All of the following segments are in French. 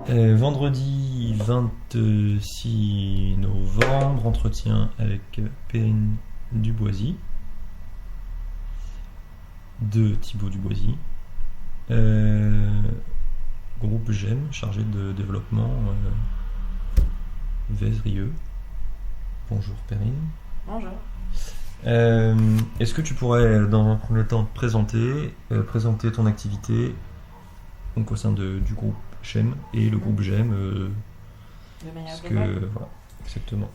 Vendredi 26 novembre, entretien avec Perrine Duboisy, de Thibaut Duboisy. Groupe GEM, chargé de développement, Vézrieux. Bonjour Perrine. Bonjour. Est-ce que tu pourrais, dans un premier temps, présenter ton activité donc au sein du groupe GEM et le groupe GEM De manière parce globale. que voilà, exactement.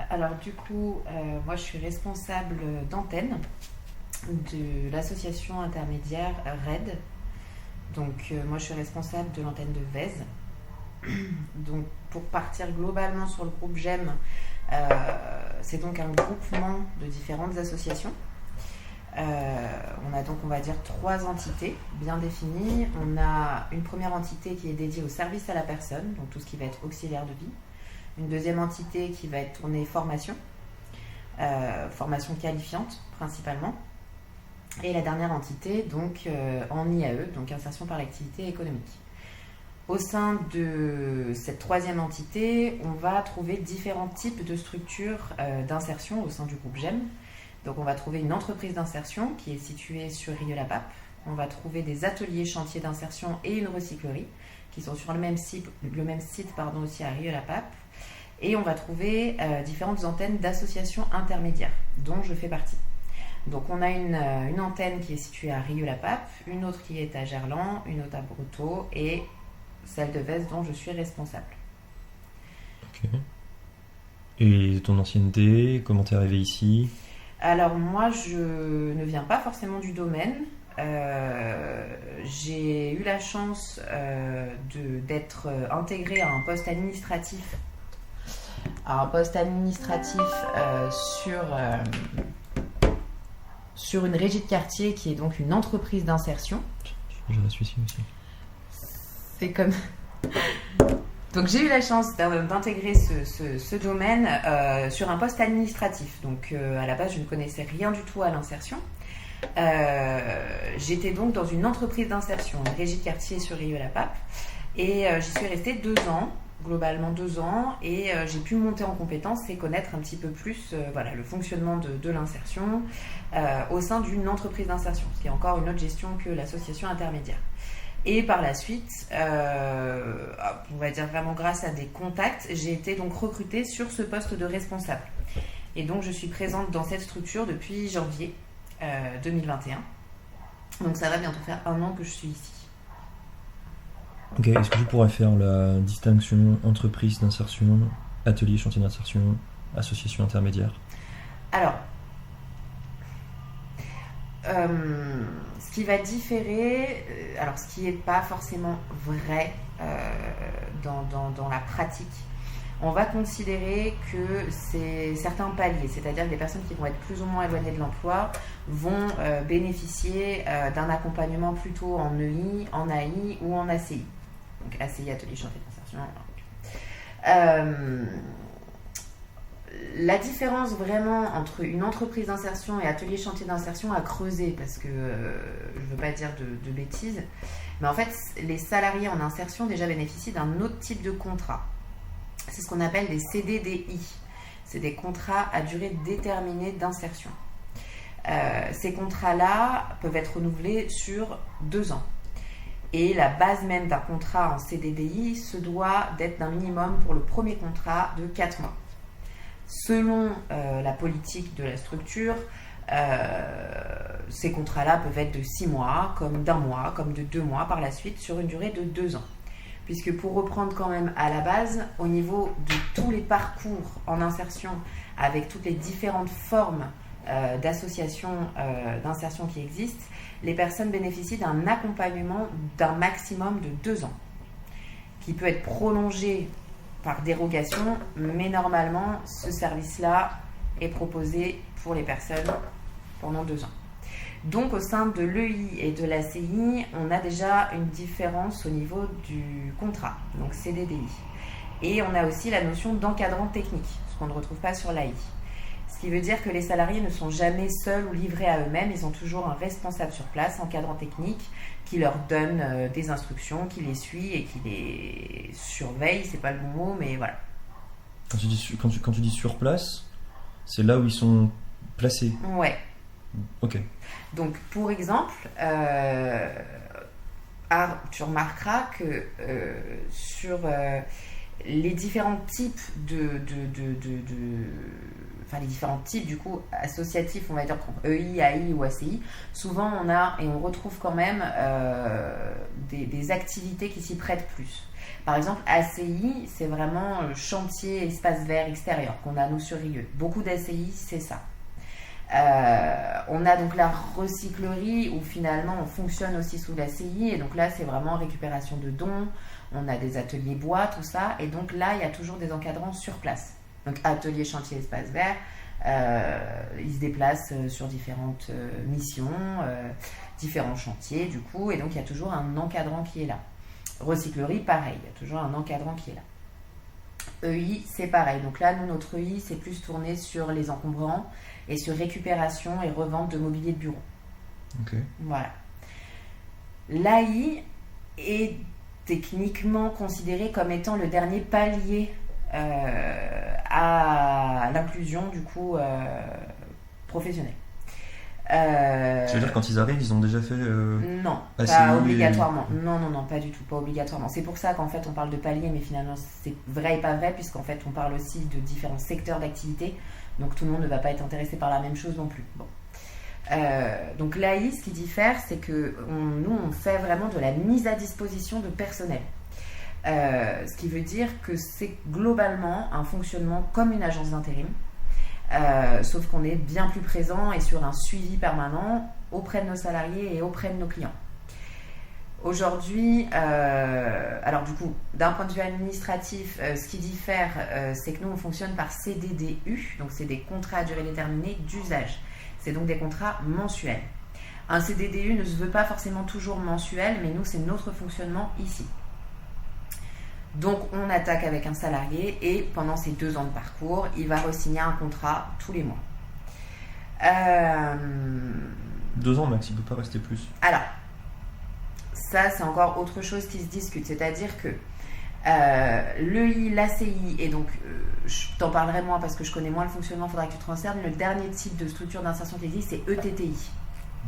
Alors du coup, moi je suis responsable d'antenne de l'association intermédiaire RAID. Donc moi je suis responsable de l'antenne de Vèze. Donc pour partir globalement sur le groupe GEM, c'est donc un groupement de différentes associations. On a donc, on va dire, 3 entités bien définies. On a une première entité qui est dédiée au service à la personne, donc tout ce qui va être auxiliaire de vie. Une deuxième entité qui va être tournée formation, formation qualifiante principalement. Et la dernière entité, donc en IAE, donc insertion par l'activité économique. Au sein de cette troisième entité, on va trouver différents types de structures d'insertion au sein du groupe GEM. Donc on va trouver une entreprise d'insertion qui est située sur Rieux-la-Pape. On va trouver des ateliers chantiers d'insertion et une recyclerie qui sont sur le même site aussi à Rieux-la-Pape. Et on va trouver différentes antennes d'associations intermédiaires dont je fais partie. Donc on a une antenne qui est située à Rieux-la-Pape, une autre qui est à Gerland, une autre à Brotteaux et celle de Vèze dont je suis responsable. Ok. Et ton ancienneté, comment t'es arrivé ici? Alors moi je ne viens pas forcément du domaine. J'ai eu la chance d'être intégrée à un poste administratif. Sur une régie de quartier qui est donc une entreprise d'insertion. Je la suis ici aussi. C'est comme... Donc j'ai eu la chance d'intégrer ce domaine sur un poste administratif. Donc à la base je ne connaissais rien du tout à l'insertion. J'étais donc dans une entreprise d'insertion, une régie de quartier sur Rieux-la-Pape. Et j'y suis restée 2 ans, globalement 2 ans. Et j'ai pu monter en compétences et connaître un petit peu plus le fonctionnement de l'insertion au sein d'une entreprise d'insertion, ce qui est encore une autre gestion que l'association intermédiaire. Et par la suite, on va dire vraiment grâce à des contacts, j'ai été donc recrutée sur ce poste de responsable. Et donc je suis présente dans cette structure depuis janvier 2021. Donc ça va bientôt faire 1 an que je suis ici. Ok, est-ce que tu pourrais faire la distinction entreprise d'insertion, atelier chantier d'insertion, association intermédiaire? Alors, ce qui va différer, ce qui n'est pas forcément vrai dans la pratique, on va considérer que c'est certains paliers, c'est-à-dire que les personnes qui vont être plus ou moins éloignées de l'emploi vont bénéficier d'un accompagnement plutôt en EI, en AI ou en ACI. Donc ACI, atelier chantier d'insertion. La différence vraiment entre une entreprise d'insertion et atelier chantier d'insertion a creusé parce que je ne veux pas dire de bêtises, mais en fait les salariés en insertion déjà bénéficient d'un autre type de contrat. C'est ce qu'on appelle des CDDI. C'est des contrats à durée déterminée d'insertion. Ces contrats-là peuvent être renouvelés sur 2 ans. Et la base même d'un contrat en CDDI se doit d'être d'un minimum pour le premier contrat de 4 mois. Selon la politique de la structure, ces contrats-là peuvent être de 6 mois, comme d'1 mois, comme de 2 mois par la suite, sur une durée de 2 ans. Puisque pour reprendre quand même à la base, au niveau de tous les parcours en insertion, avec toutes les différentes formes d'associations d'insertion qui existent, les personnes bénéficient d'un accompagnement d'un maximum de 2 ans, qui peut être prolongé par dérogation, mais normalement, ce service-là est proposé pour les personnes pendant 2 ans. Donc, au sein de l'EI et de l'ACI, on a déjà une différence au niveau du contrat, donc CDDI. Et on a aussi la notion d'encadrant technique, ce qu'on ne retrouve pas sur l'AI. Ce qui veut dire que les salariés ne sont jamais seuls ou livrés à eux-mêmes. Ils ont toujours un responsable sur place, un encadrant technique, qui leur donne des instructions, qui les suit et qui les surveille. C'est pas le bon mot, mais voilà. Quand tu dis sur place, c'est là où ils sont placés. Ouais. Ok. Donc, pour exemple, tu remarqueras que sur les différents types enfin les différents types du coup associatifs, on va dire EI, AI ou ACI, souvent on a et on retrouve quand même des activités qui s'y prêtent plus. Par exemple, ACI, c'est vraiment chantier, espace vert extérieur qu'on a nous sur Rieux. Beaucoup d'ACI, c'est ça. On a donc la recyclerie où finalement on fonctionne aussi sous l'ACI et donc là c'est vraiment récupération de dons, on a des ateliers bois, tout ça, et donc là il y a toujours des encadrants sur place. Donc atelier, chantier, espace vert, ils se déplacent sur différentes missions, différents chantiers du coup, et donc il y a toujours un encadrant qui est là. Recyclerie, pareil, il y a toujours un encadrant qui est là. EI, c'est pareil. Donc là, nous, notre EI, c'est plus tourné sur les encombrants et sur récupération et revente de mobilier de bureau. Ok. Voilà. L'AI est techniquement considéré comme étant le dernier palier à l'inclusion, du coup, professionnelle. Ça veut dire quand ils arrivent, ils ont déjà fait non, ACI pas obligatoirement. Non, pas du tout, pas obligatoirement. C'est pour ça qu'en fait on parle de palier, mais finalement c'est vrai et pas vrai, puisqu'en fait on parle aussi de différents secteurs d'activité, donc tout le monde ne va pas être intéressé par la même chose non plus. Bon. Donc l'AI, ce qui diffère, c'est que nous on fait vraiment de la mise à disposition de personnel. Ce qui veut dire que c'est globalement un fonctionnement comme une agence d'intérim. Sauf qu'on est bien plus présent et sur un suivi permanent auprès de nos salariés et auprès de nos clients. Aujourd'hui, alors du coup, d'un point de vue administratif, ce qui diffère, c'est que nous, on fonctionne par CDDU, donc c'est des contrats à durée déterminée d'usage. C'est donc des contrats mensuels. Un CDDU ne se veut pas forcément toujours mensuel, mais nous, c'est notre fonctionnement ici. Donc on attaque avec un salarié et pendant ces 2 ans de parcours, il va re-signer un contrat tous les mois. 2 ans max, il ne peut pas rester plus. Alors, ça c'est encore autre chose qui se discute, c'est-à-dire que l'EI, l'ACI, et donc je t'en parlerai moins parce que je connais moins le fonctionnement, il faudra que tu te renseignes. Le dernier type de structure d'insertion qui existe, c'est ETTI.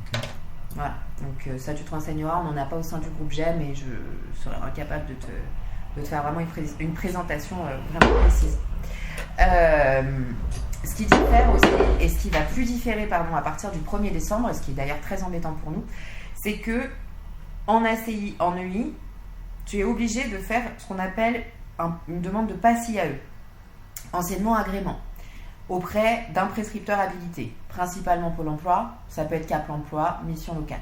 Okay. Voilà, donc ça tu te renseigneras, on n'en a pas au sein du groupe GEM et je serai incapable de te faire vraiment une présentation vraiment précise. Ce qui diffère aussi, et ce qui va plus différer à partir du 1er décembre, et ce qui est d'ailleurs très embêtant pour nous, c'est que en ACI, en EI, tu es obligé de faire ce qu'on appelle une demande de pass IAE, anciennement agrément, auprès d'un prescripteur habilité, principalement Pôle emploi, ça peut être Cap emploi, mission locale.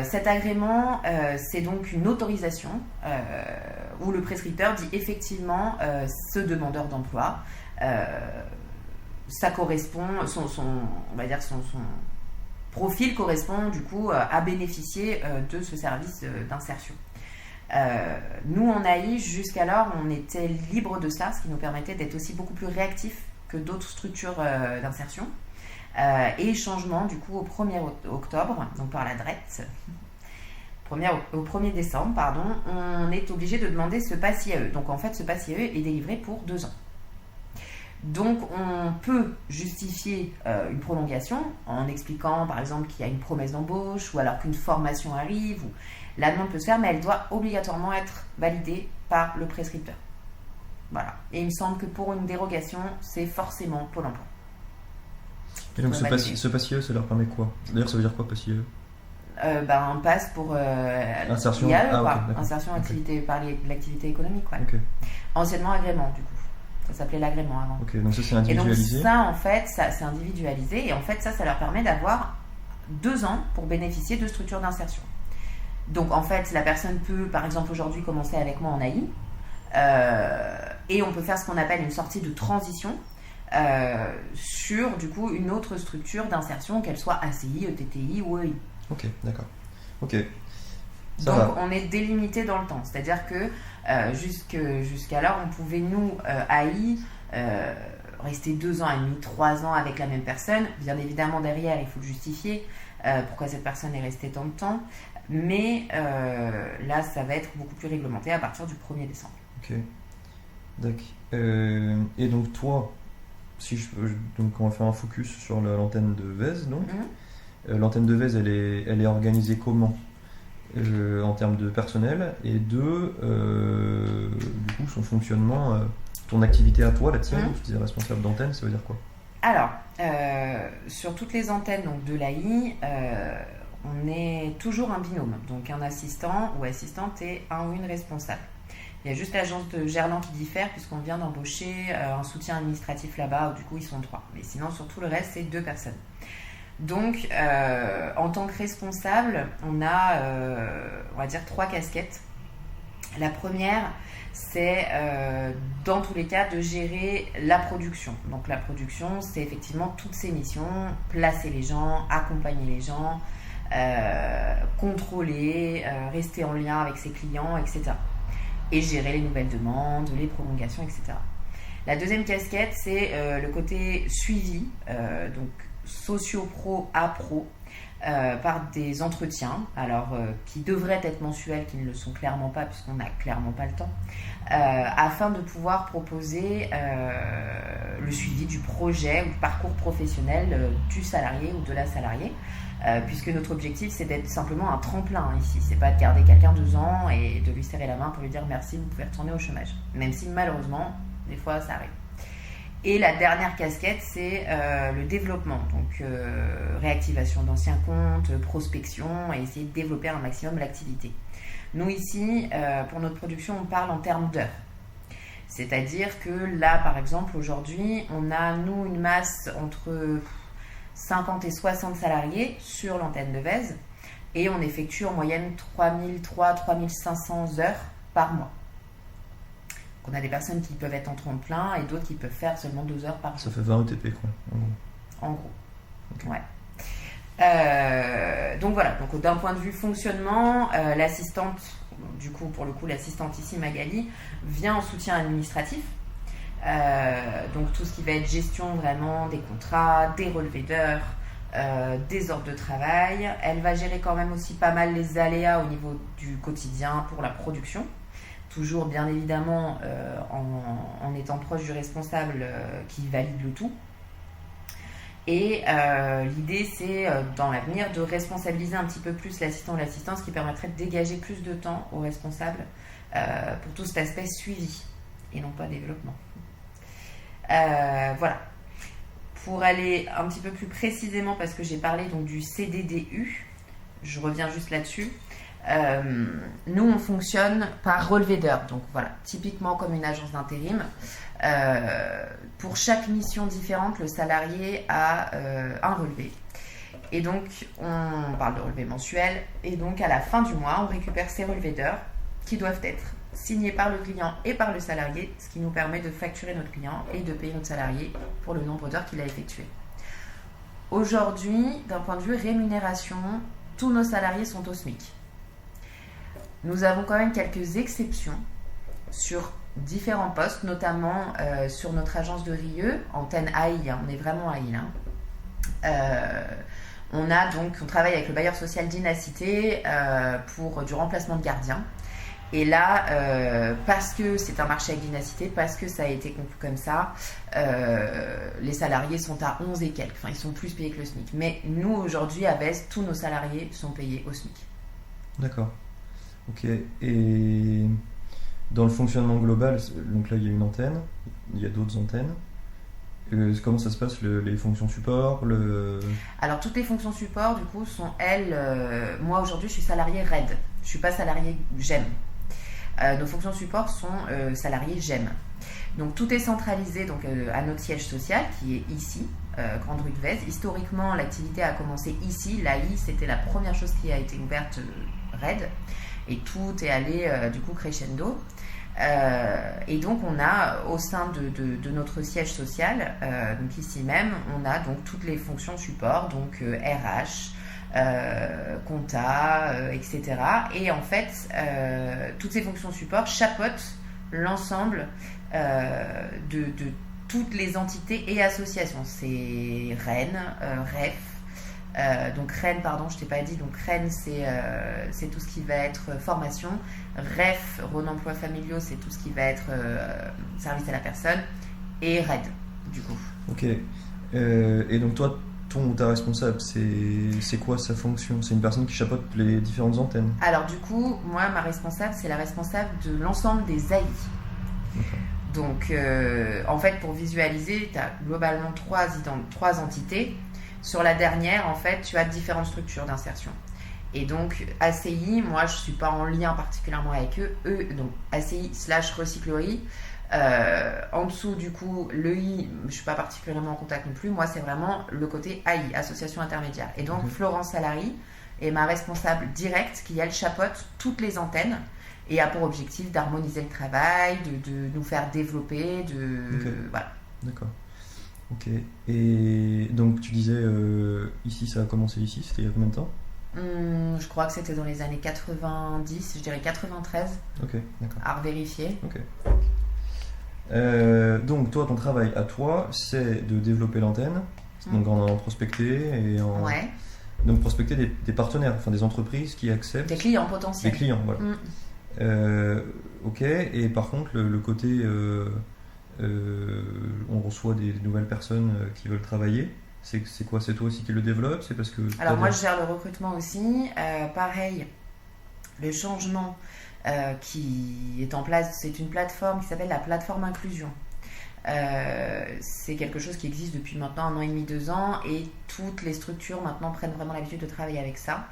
Cet agrément, c'est donc une autorisation où le prescripteur dit effectivement ce demandeur d'emploi, ça correspond, on va dire son profil correspond du coup à bénéficier de ce service d'insertion. Nous en AI, jusqu'alors, on était libre de ça, ce qui nous permettait d'être aussi beaucoup plus réactifs que d'autres structures d'insertion. Et changement du coup au 1er octobre, donc par la DRET, au 1er décembre, pardon, on est obligé de demander ce pass IAE. Donc en fait, ce pass IAE est délivré pour 2 ans. Donc on peut justifier une prolongation en expliquant par exemple qu'il y a une promesse d'embauche ou alors qu'une formation arrive. Ou... La demande peut se faire, mais elle doit obligatoirement être validée par le prescripteur. Voilà. Et il me semble que pour une dérogation, c'est forcément Pôle emploi. Et donc ce pass IAE, ça leur permet quoi? D'ailleurs, ça veut dire quoi, pass IAE? Un pass pour insertion, IAE, quoi. Okay, insertion activité, par l'activité économique. Ouais. Okay. Anciennement agrément, du coup. Ça s'appelait l'agrément avant. Ok, donc ça c'est individualisé. Et donc ça, en fait, c'est individualisé. Et en fait, ça leur permet d'avoir 2 ans pour bénéficier de structures d'insertion. Donc en fait, la personne peut, par exemple, aujourd'hui commencer avec moi en AI. Et on peut faire ce qu'on appelle une sortie de transition sur, du coup, une autre structure d'insertion, qu'elle soit ACI, ETTI ou EI. Ok, d'accord. Ok. Donc on est délimité dans le temps, c'est-à-dire que jusqu'alors on pouvait nous AI rester 2 ans et demi, 3 ans avec la même personne. Bien évidemment, derrière, il faut le justifier, pourquoi cette personne est restée tant de temps. Mais là, ça va être beaucoup plus réglementé à partir du 1er décembre. Ok, d'accord. Et donc toi, si donc on va faire un focus sur l'antenne de Vez, donc. L'antenne de Vez, elle est organisée comment en termes de personnel, et deux, du coup, son fonctionnement, ton activité à toi, la tienne, tu disais responsable d'antenne, ça veut dire quoi? Alors, sur toutes les antennes donc, de l'AI, on est toujours un binôme, donc un assistant ou assistante et un ou une responsable. Il y a juste l'agence de Gerland qui diffère puisqu'on vient d'embaucher un soutien administratif là-bas, où du coup ils sont 3. Mais sinon, sur tout le reste, c'est 2 personnes. Donc, en tant que responsable, on a, on va dire, 3 casquettes. La première, c'est dans tous les cas de gérer la production. Donc la production, c'est effectivement toutes ces missions, placer les gens, accompagner les gens, contrôler, rester en lien avec ses clients, etc. Et gérer les nouvelles demandes, les prolongations, etc. La deuxième casquette, c'est le côté suivi, donc socio-pro à pro, par des entretiens, alors qui devraient être mensuels, qui ne le sont clairement pas puisqu'on n'a clairement pas le temps, afin de pouvoir proposer le suivi du projet ou du parcours professionnel du salarié ou de la salariée, puisque notre objectif c'est d'être simplement un tremplin ici, c'est pas de garder quelqu'un 2 ans et de lui serrer la main pour lui dire merci, vous pouvez retourner au chômage, même si malheureusement des fois ça arrive. Et la dernière casquette, c'est le développement, donc réactivation d'anciens comptes, prospection, et essayer de développer un maximum l'activité. Nous ici, pour notre production, on parle en termes d'heures. C'est-à-dire que là, par exemple, aujourd'hui, on a, nous, une masse entre 50 et 60 salariés sur l'antenne de Vez, et on effectue en moyenne 3500 heures par mois. On a des personnes qui peuvent être en tremplin et d'autres qui peuvent faire seulement 2 heures par jour. Ça fait 20 ETP, quoi, en gros. Okay. Ouais. Donc voilà, donc d'un point de vue fonctionnement, l'assistante, du coup, pour le coup, l'assistante ici, Magali, vient en soutien administratif. Donc tout ce qui va être gestion vraiment des contrats, des relevés d'heures, des ordres de travail. Elle va gérer quand même aussi pas mal les aléas au niveau du quotidien pour la production. Toujours bien évidemment en étant proche du responsable qui valide le tout. Et l'idée c'est dans l'avenir de responsabiliser un petit peu plus l'assistant ou l'assistante, ce qui permettrait de dégager plus de temps au responsable pour tout cet aspect suivi et non pas développement. Voilà. Pour aller un petit peu plus précisément, parce que j'ai parlé donc du CDDU, je reviens juste là-dessus. Nous on fonctionne par relevé d'heures, donc voilà, typiquement comme une agence d'intérim. Pour chaque mission différente, le salarié a un relevé, et donc on parle de relevé mensuel, et donc à la fin du mois on récupère ces relevés d'heures qui doivent être signés par le client et par le salarié, ce qui nous permet de facturer notre client et de payer notre salarié pour le nombre d'heures qu'il a effectué. Aujourd'hui, d'un point de vue rémunération, tous nos salariés sont au SMIC. Nous avons quand même quelques exceptions sur différents postes, notamment sur notre agence de Rieux, antenne AI, on est vraiment AI. On travaille avec le bailleur social d'Inacité pour du remplacement de gardiens. Et là, parce que c'est un marché avec l'Inacité, parce que ça a été conclu comme ça, les salariés sont à 11 et quelques, enfin ils sont plus payés que le SMIC. Mais nous aujourd'hui à Vez, tous nos salariés sont payés au SMIC. D'accord. Ok, et dans le fonctionnement global, donc là il y a une antenne, il y a d'autres antennes. Comment ça se passe, les fonctions support Alors toutes les fonctions support du coup sont elles, moi aujourd'hui je suis salarié RAID, je ne suis pas salarié GEM. Nos fonctions support sont salariés GEM. Donc tout est centralisé donc, à notre siège social qui est ici, Grande Rue de Vez. Historiquement l'activité a commencé ici, l'AI c'était la première chose qui a été ouverte RAID. Et tout est allé du coup crescendo. Et donc on a au sein de notre siège social, donc ici même, on a donc toutes les fonctions support, donc RH, compta, etc. Et en fait, toutes ces fonctions support chapeautent l'ensemble de toutes les entités et associations. C'est Rennes, REF. Donc Rennes, pardon, je t'ai pas dit. Donc Rennes, c'est tout ce qui va être formation. REF, Rhône Emploi Familiaux, c'est tout ce qui va être service à la personne. Et RAID, du coup. Ok. Et donc toi, ta responsable, c'est quoi sa fonction? C'est une personne qui chapeaute les différentes antennes? Alors du coup, moi, ma responsable, c'est la responsable de l'ensemble des AI. Okay. Donc, en fait, pour visualiser, tu as globalement trois entités. Sur la dernière, en fait, tu as différentes structures d'insertion. Et donc, ACI, moi, je ne suis pas en lien particulièrement avec eux. Donc, ACI/recyclerie. En dessous, du coup, le I, je ne suis pas particulièrement en contact non plus. Moi, c'est vraiment le côté AI, association intermédiaire. Et donc, Florence Salary est ma responsable directe qui, elle, chapeaute toutes les antennes et a pour objectif d'harmoniser le travail, de nous faire développer, voilà. D'accord. Ok. Et donc, tu disais, ici, ça a commencé ici, c'était il y a combien de temps? Je crois que c'était dans les années 90, je dirais 93. Ok, d'accord. À revérifier. Ok. Donc toi, ton travail à toi, c'est de développer l'antenne, donc en prospecter et en... Ouais. Donc prospecter des partenaires, enfin des entreprises qui acceptent... Des clients potentiels. Des clients, voilà. Ok, et par contre, le côté... on reçoit des nouvelles personnes qui veulent travailler. C'est quoi? C'est toi aussi qui le développe? C'est parce que... Alors moi, je gère le recrutement aussi. Pareil, le changement... qui est en place, c'est une plateforme qui s'appelle la plateforme Inclusion. C'est quelque chose qui existe depuis maintenant 1 an et demi, 2 ans, et toutes les structures maintenant prennent vraiment l'habitude de travailler avec ça.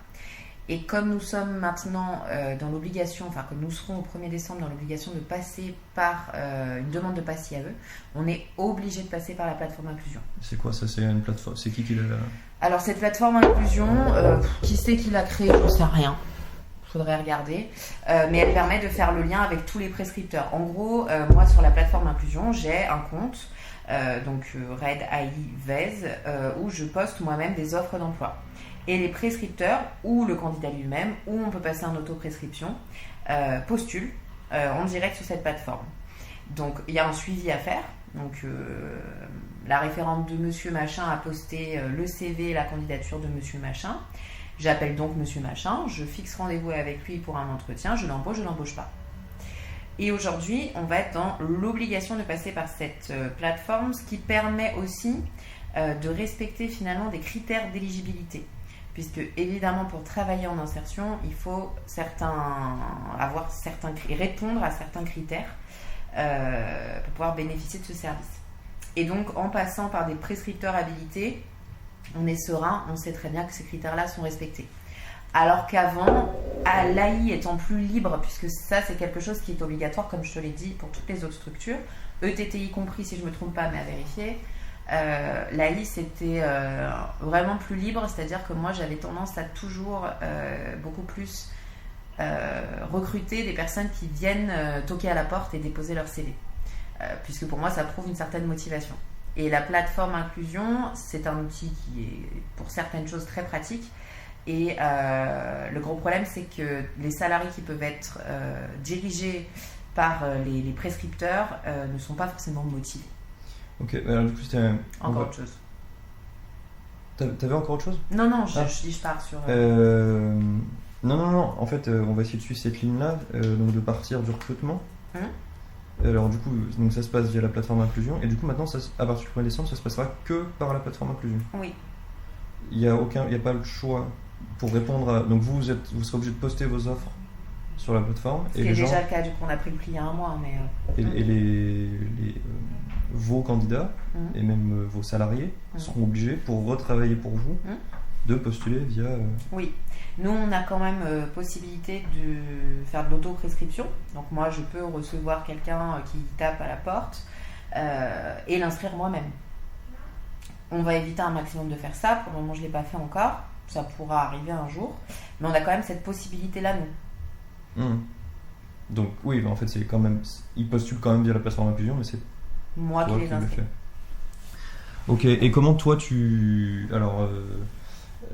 Et comme nous sommes maintenant dans l'obligation, enfin comme nous serons au 1er décembre dans l'obligation de passer par une demande de pass IAE, on est obligé de passer par la plateforme Inclusion. C'est quoi ça? C'est une plateforme? C'est qui l'a... Alors cette plateforme Inclusion, qui c'est qui l'a créée? Je ne sais rien. Faudrait regarder, mais elle permet de faire le lien avec tous les prescripteurs. En gros, moi sur la plateforme Inclusion, j'ai un compte, donc RAID AI VEZ, où je poste moi-même des offres d'emploi. Et les prescripteurs, ou le candidat lui-même, ou on peut passer en autoprescription, postulent en direct sur cette plateforme. Donc il y a un suivi à faire. Donc la référente de Monsieur Machin a posté le CV et la candidature de Monsieur Machin. J'appelle donc Monsieur Machin, je fixe rendez-vous avec lui pour un entretien, je l'embauche pas. Et aujourd'hui, on va être dans l'obligation de passer par cette plateforme, ce qui permet aussi de respecter finalement des critères d'éligibilité. Puisque évidemment, pour travailler en insertion, il faut répondre à certains critères pour pouvoir bénéficier de ce service. Et donc, en passant par des prescripteurs habilités, on est serein, on sait très bien que ces critères-là sont respectés. Alors qu'avant, l'AI étant plus libre, puisque ça c'est quelque chose qui est obligatoire, comme je te l'ai dit, pour toutes les autres structures, ETTI compris si je ne me trompe pas, mais à vérifier, l'AI c'était vraiment plus libre, c'est-à-dire que moi j'avais tendance à toujours beaucoup plus recruter des personnes qui viennent toquer à la porte et déposer leur CV, puisque pour moi ça prouve une certaine motivation. Et la plateforme Inclusion, c'est un outil qui est pour certaines choses très pratique. Et le gros problème, c'est que les salariés qui peuvent être dirigés par les prescripteurs ne sont pas forcément motivés. Ok, alors du coup, c'était... Encore autre chose. T'avais encore autre chose? Non, je pars sur... Non, en fait, on va essayer de suivre cette ligne-là, donc de partir du recrutement. Alors du coup, donc ça se passe via la plateforme Inclusion, et du coup maintenant, à partir du 1er décembre, ça se passera que par la plateforme Inclusion. Oui. Il n'y a pas le choix pour répondre à... Donc vous serez obligé de poster vos offres sur la plateforme. Ce qui est déjà le cas, du coup on a pris le pli il y a 1 mois. Mais... Et vos candidats, et même vos salariés, seront obligés, pour retravailler pour vous, de postuler via... Oui. Nous, on a quand même possibilité de faire de l'auto-prescription. Donc moi, je peux recevoir quelqu'un qui tape à la porte et l'inscrire moi-même. On va éviter un maximum de faire ça. Pour le moment, je ne l'ai pas fait encore. Ça pourra arriver un jour. Mais on a quand même cette possibilité-là, nous. Donc oui, en fait, c'est quand même... Ils postulent quand même via la plateforme Inclusion, mais c'est moi qui les inscris. Ok, et comment toi, tu... Alors...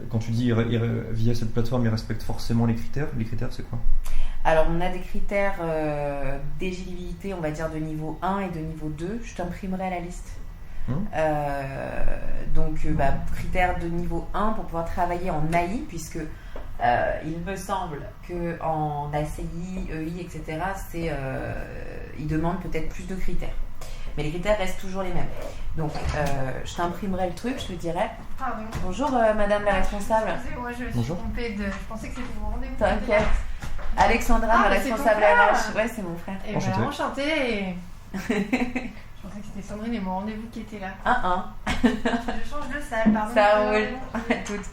quand tu dis via cette plateforme, ils respectent forcément les critères c'est quoi? Alors, on a des critères d'éligibilité, on va dire, de niveau 1 et de niveau 2. Je t'imprimerai la liste. Donc, critères de niveau 1 pour pouvoir travailler en AI, puisque il me semble qu'en ACI, EI, etc., ils demandent peut-être plus de critères. Mais les critères restent toujours les mêmes. Donc, je t'imprimerai le truc, je te dirai. Pardon. Bonjour, madame la responsable. Excusez-moi, je me suis trompée de... Je pensais que c'était mon rendez-vous. T'inquiète. Alexandra, ma responsable RH. Ouais, c'est mon frère. Et voilà, enchantée. Je pensais que c'était Sandrine et mon rendez-vous qui était là. Je change de salle, pardon. Ça roule. Toutes.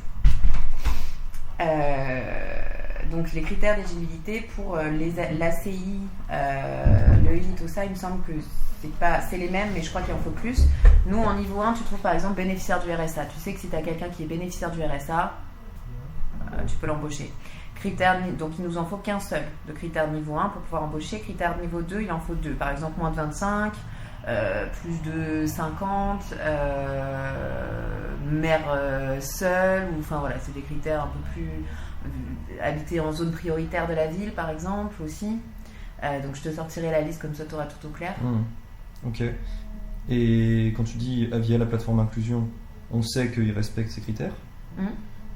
Donc les critères d'éligibilité pour l'ACI, le I, tout ça, il me semble que c'est les mêmes, mais je crois qu'il en faut plus. Nous, en niveau 1, tu trouves par exemple bénéficiaire du RSA. Tu sais que si tu as quelqu'un qui est bénéficiaire du RSA, tu peux l'embaucher. Donc il nous en faut qu'un seul de critères niveau 1 pour pouvoir embaucher. Critères niveau 2, il en faut 2. Par exemple, moins de 25, plus de 50, mère seule, ou enfin voilà, c'est des critères un peu plus habiter en zone prioritaire de la ville, par exemple, aussi. Donc je te sortirai la liste, comme ça tu auras tout au clair. Ok. Et quand tu dis via la plateforme inclusion, on sait qu'ils respectent ces critères.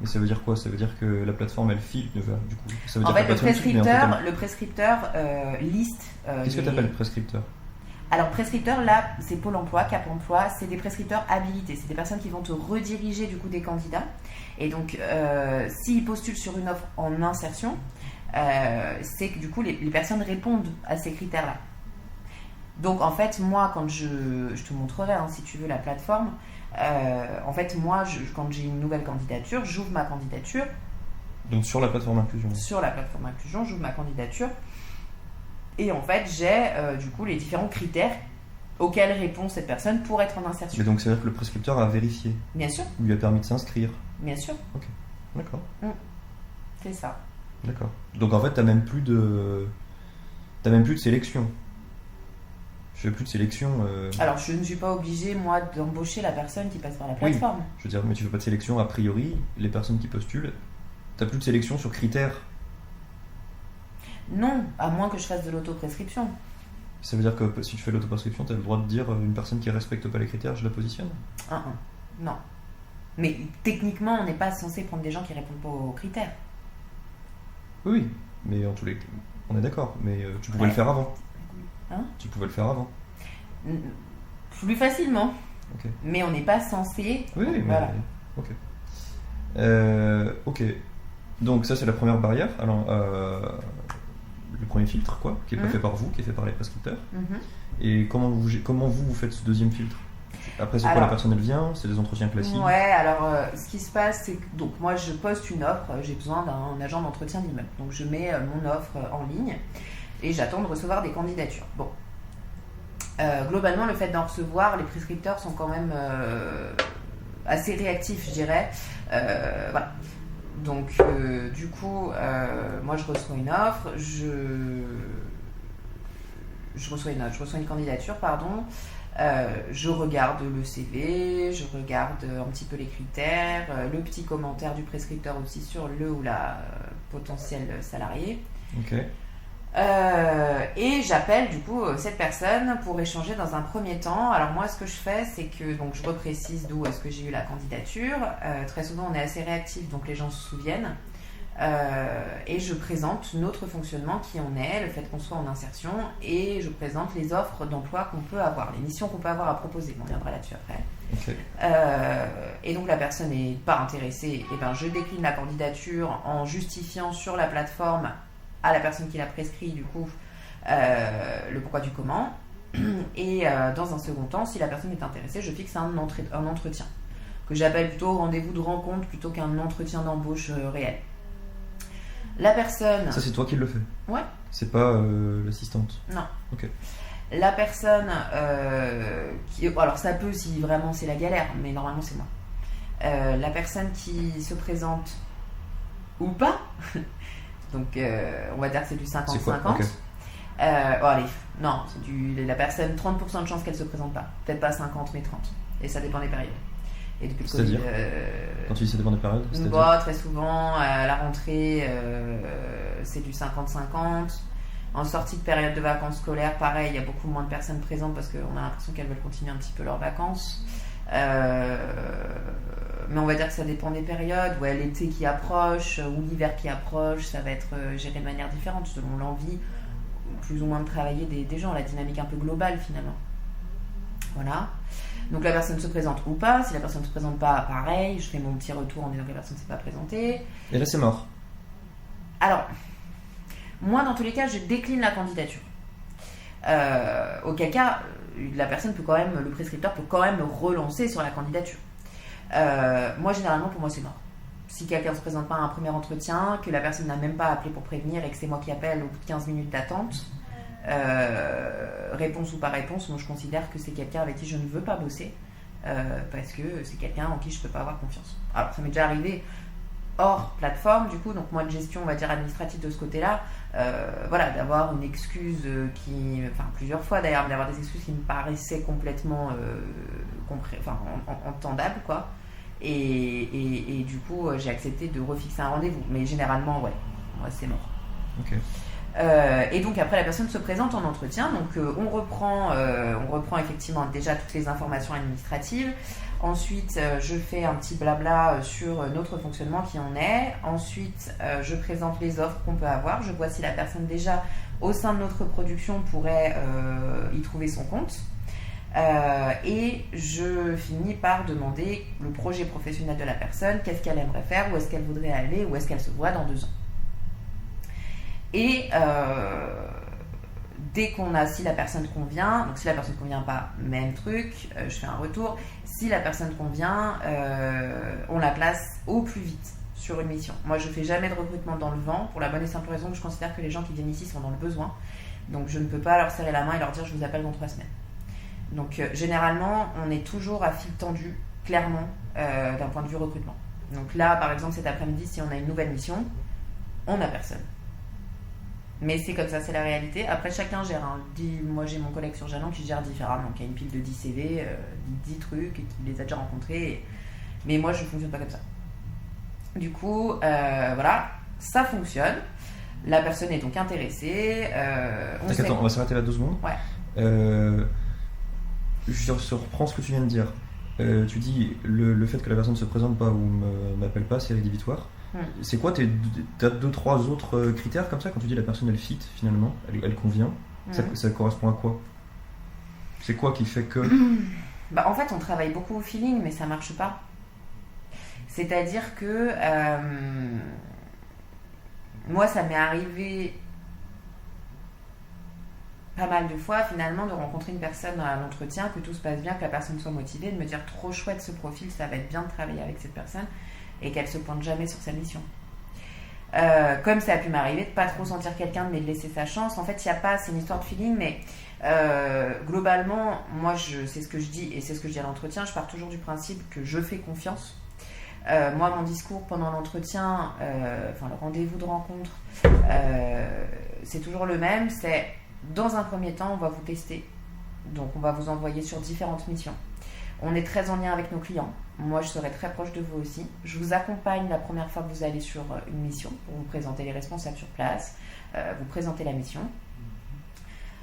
Et ça veut dire quoi? Ça veut dire que la plateforme, elle filtre, du coup. Ça veut en dire fait, le prescripteur liste... Qu'est-ce que tu appelles prescripteur? Alors, prescripteur, là, c'est Pôle emploi, Cap emploi, c'est des prescripteurs habilités. C'est des personnes qui vont te rediriger, du coup, des candidats. Et donc, s'ils postulent sur une offre en insertion, c'est que, du coup, les personnes répondent à ces critères-là. Donc, en fait, moi, quand je te montrerai, si tu veux, la plateforme... en fait, moi, quand j'ai une nouvelle candidature, j'ouvre ma candidature. Donc sur la plateforme inclusion. Sur la plateforme inclusion, j'ouvre ma candidature. Et en fait, j'ai du coup les différents critères auxquels répond cette personne pour être en insertion. Mais donc, c'est-à-dire que le prescripteur a vérifié. Bien sûr. Il lui a permis de s'inscrire. Bien sûr. Ok, d'accord. C'est ça. D'accord. Donc en fait, t'as même plus de sélection. Je fais plus de sélection. Alors, je ne suis pas obligée, moi, d'embaucher la personne qui passe par la plateforme. Oui. Je veux dire, mais tu fais pas de sélection a priori. Les personnes qui postulent, t'as plus de sélection sur critères. Non, à moins que je fasse de l'autoprescription. Ça veut dire que si tu fais l'autoprescription, t'as le droit de dire une personne qui respecte pas les critères, je la positionne. Non. Mais techniquement, on n'est pas censé prendre des gens qui répondent pas aux critères. Oui, mais en tous les cas, on est d'accord. Mais tu pouvais le faire avant. Tu pouvais le faire avant. Plus facilement. Okay. Mais on n'est pas censé. Oui, voilà. Ok. Donc ça c'est la première barrière. Alors le premier filtre qui est pas fait par vous, qui est fait par les prescripteurs. Et comment vous faites ce deuxième filtre? Après c'est quoi, la personne elle vient, c'est des entretiens classiques? Ouais, alors ce qui se passe c'est que donc moi je poste une offre, j'ai besoin d'un agent d'entretien d'immeuble. Donc je mets mon offre en ligne et j'attends de recevoir des candidatures. Bon. Globalement, le fait d'en recevoir, les prescripteurs sont quand même assez réactifs, je dirais. Voilà. Donc, du coup, moi, je reçois une offre, je reçois une candidature, pardon. Je regarde le CV, je regarde un petit peu les critères, le petit commentaire du prescripteur aussi sur le ou la potentielle salariée. Ok. Et j'appelle du coup cette personne pour échanger dans un premier temps. Alors moi ce que je fais c'est que donc, je reprécise d'où est-ce que j'ai eu la candidature. Très souvent on est assez réactif donc les gens se souviennent. Et je présente notre fonctionnement qui en est, le fait qu'on soit en insertion, et je présente les offres d'emploi qu'on peut avoir, les missions qu'on peut avoir à proposer. On reviendra là-dessus après. Okay. Et donc la personne n'est pas intéressée, et ben je décline la candidature en justifiant sur la plateforme à la personne qui l'a prescrit du coup le pourquoi du comment. Et dans un second temps, si la personne est intéressée, je fixe un entretien que j'appelle plutôt rendez-vous de rencontre plutôt qu'un entretien d'embauche réel. La personne... Ça c'est toi qui le fais? Ouais. C'est pas l'assistante? Non. Ok. La personne alors ça peut si vraiment c'est la galère, mais normalement c'est moi. La personne qui se présente ou pas donc on va dire que c'est du 50-50. Okay. Allez, non, c'est la personne, 30% de chance qu'elle se présente pas. Peut-être pas 50 mais 30. Et ça dépend des périodes. Et depuis le C'est-à-dire Covid, quand tu dis ça dépend des périodes, très souvent, à la rentrée, c'est du 50-50. En sortie de période de vacances scolaires, pareil, il y a beaucoup moins de personnes présentes parce qu'on a l'impression qu'elles veulent continuer un petit peu leurs vacances. Mais on va dire que ça dépend des périodes. Ouais, l'été qui approche ou l'hiver qui approche, ça va être géré de manière différente selon l'envie, plus ou moins de travailler des gens, la dynamique un peu globale finalement. Voilà. Donc la personne se présente ou pas. Si la personne ne se présente pas, pareil, je fais mon petit retour en disant que la personne ne s'est pas présentée. Et là, c'est mort. Alors, moi, dans tous les cas, je décline la candidature. Auquel cas, la personne peut quand même, le prescripteur peut quand même me relancer sur la candidature. Moi, généralement, pour moi, c'est mort. Si quelqu'un ne se présente pas à un premier entretien, que la personne n'a même pas appelé pour prévenir et que c'est moi qui appelle au bout de 15 minutes d'attente, réponse ou pas réponse, moi je considère que c'est quelqu'un avec qui je ne veux pas bosser parce que c'est quelqu'un en qui je ne peux pas avoir confiance. Alors, ça m'est déjà arrivé hors plateforme, du coup, donc moi de gestion, on va dire administrative de ce côté-là, voilà, d'avoir une excuse plusieurs fois d'ailleurs, d'avoir des excuses qui me paraissaient complètement entendables, quoi. Et du coup, j'ai accepté de refixer un rendez-vous. Mais généralement, ouais, moi, c'est mort. Ok. Et donc après, la personne se présente en entretien. Donc on reprend effectivement déjà toutes les informations administratives. Ensuite, je fais un petit blabla sur notre fonctionnement, qui en est. Ensuite, je présente les offres qu'on peut avoir. Je vois si la personne déjà au sein de notre production pourrait y trouver son compte. Et je finis par demander le projet professionnel de la personne, qu'est-ce qu'elle aimerait faire, où est-ce qu'elle voudrait aller, où est-ce qu'elle se voit dans 2 ans. Et dès qu'on a, si la personne convient, donc si la personne ne convient pas, même truc, je fais un retour. Si la personne convient, on la place au plus vite sur une mission. Moi, je ne fais jamais de recrutement dans le vent, pour la bonne et simple raison que je considère que les gens qui viennent ici sont dans le besoin. Donc je ne peux pas leur serrer la main et leur dire je vous appelle dans 3 semaines. Donc généralement, on est toujours à fil tendu, clairement, d'un point de vue recrutement. Donc là, par exemple, cet après-midi, si on a une nouvelle mission, on n'a personne. Mais c'est comme ça, c'est la réalité. Après, chacun gère. Moi, j'ai mon collègue sur Jalon qui gère différemment, qui a une pile de 10 CV, 10 trucs, et qui les a déjà rencontrés. Mais moi, je ne fonctionne pas comme ça. Du coup, voilà, ça fonctionne. La personne est donc intéressée. On va s'arrêter là 2 secondes. Ouais. Je reprends ce que tu viens de dire. Tu dis le fait que la personne ne se présente pas ou ne m'appelle pas, c'est rédhibitoire. C'est quoi t'as 2-3 autres critères comme ça quand tu dis la personne elle fit finalement, elle convient, ça correspond à quoi? C'est quoi qui fait que... En fait on travaille beaucoup au feeling mais ça marche pas. C'est-à-dire que moi ça m'est arrivé pas mal de fois finalement de rencontrer une personne à l'entretien, que tout se passe bien, que la personne soit motivée, de me dire trop chouette ce profil, ça va être bien de travailler avec cette personne, et qu'elle se pointe jamais sur sa mission. Comme ça a pu m'arriver de pas trop sentir quelqu'un mais de laisser sa chance. En fait il n'y a pas, c'est une histoire de feeling, mais globalement moi c'est ce que je dis et c'est ce que je dis à l'entretien, je pars toujours du principe que je fais confiance. Moi mon discours pendant l'entretien, le rendez-vous de rencontre, c'est toujours le même, c'est dans un premier temps on va vous tester, donc on va vous envoyer sur différentes missions. On est très en lien avec nos clients. Moi, je serai très proche de vous aussi. Je vous accompagne la première fois que vous allez sur une mission pour vous présenter les responsables sur place, vous présenter la mission.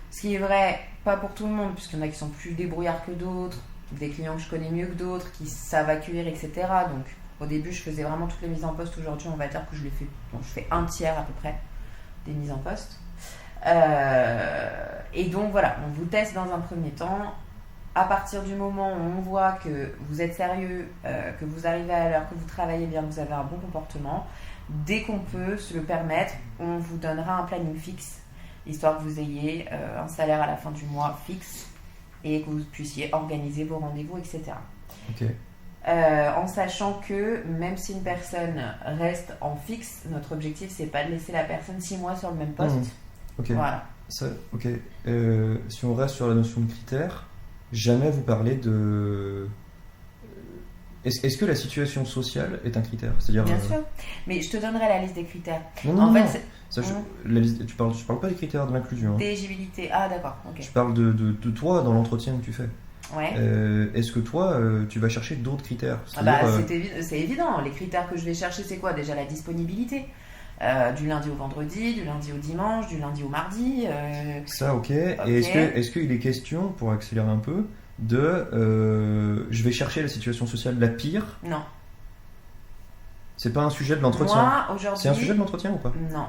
Ce qui est vrai, pas pour tout le monde, puisqu'il y en a qui sont plus débrouillards que d'autres, des clients que je connais mieux que d'autres, qui savent accueillir, etc. Donc, au début, je faisais vraiment toutes les mises en poste. Aujourd'hui, on va dire que je fais 1/3 à peu près des mises en poste. Et donc, voilà, on vous teste dans un premier temps. À partir du moment où on voit que vous êtes sérieux, que vous arrivez à l'heure, que vous travaillez bien, que vous avez un bon comportement, dès qu'on peut se le permettre, on vous donnera un planning fixe, histoire que vous ayez un salaire à la fin du mois fixe et que vous puissiez organiser vos rendez-vous, etc. Okay. En sachant que même si une personne reste en fixe, notre objectif c'est pas de laisser la personne 6 mois sur le même poste. Okay. Voilà. Ça, ok. Si on reste sur la notion de critères, jamais vous parlez de... Est-ce que la situation sociale est un critère? C'est-à-dire, bien sûr, mais je te donnerai la liste des critères. Non. La liste, tu parles pas des critères de l'inclusion. D'éligibilité, ah d'accord. Okay. Je parle de toi dans l'entretien que tu fais. Ouais. Est-ce que toi, tu vas chercher d'autres critères? C'est évident. Les critères que je vais chercher, c'est quoi? Déjà la disponibilité. Du lundi au vendredi, du lundi au dimanche, du lundi au mardi. Ça, ok. Et est-ce qu'il est question, pour accélérer un peu, je vais chercher la situation sociale la pire? Non. C'est pas un sujet de l'entretien? Moi, aujourd'hui... C'est un sujet de l'entretien ou pas? Non.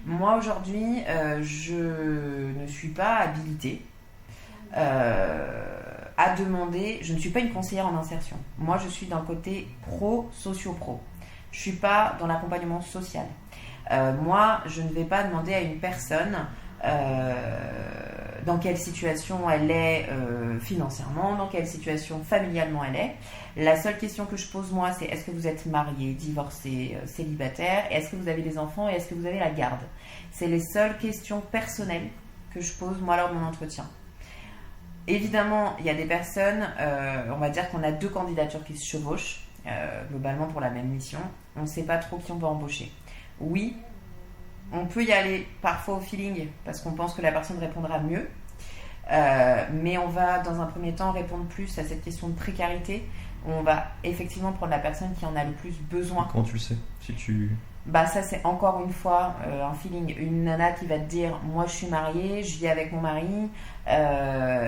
Moi, aujourd'hui, je ne suis pas habilitée à demander... Je ne suis pas une conseillère en insertion. Moi, je suis dans le côté pro-socio-pro. Je ne suis pas dans l'accompagnement social. Moi, je ne vais pas demander à une personne dans quelle situation elle est financièrement, dans quelle situation familialement elle est. La seule question que je pose moi, c'est est-ce que vous êtes marié, divorcé, célibataire, est-ce que vous avez des enfants et est-ce que vous avez la garde? C'est les seules questions personnelles que je pose moi lors de mon entretien. Évidemment, il y a des personnes, on va dire qu'on a 2 candidatures qui se chevauchent, globalement pour la même mission. On ne sait pas trop qui on va embaucher. Oui, on peut y aller parfois au feeling parce qu'on pense que la personne répondra mieux, mais on va dans un premier temps répondre plus à cette question de précarité. On va effectivement prendre la personne qui en a le plus besoin. Comment tu le sais? Ça c'est encore une fois un feeling. Une nana qui va te dire moi je suis mariée, je vis avec mon mari,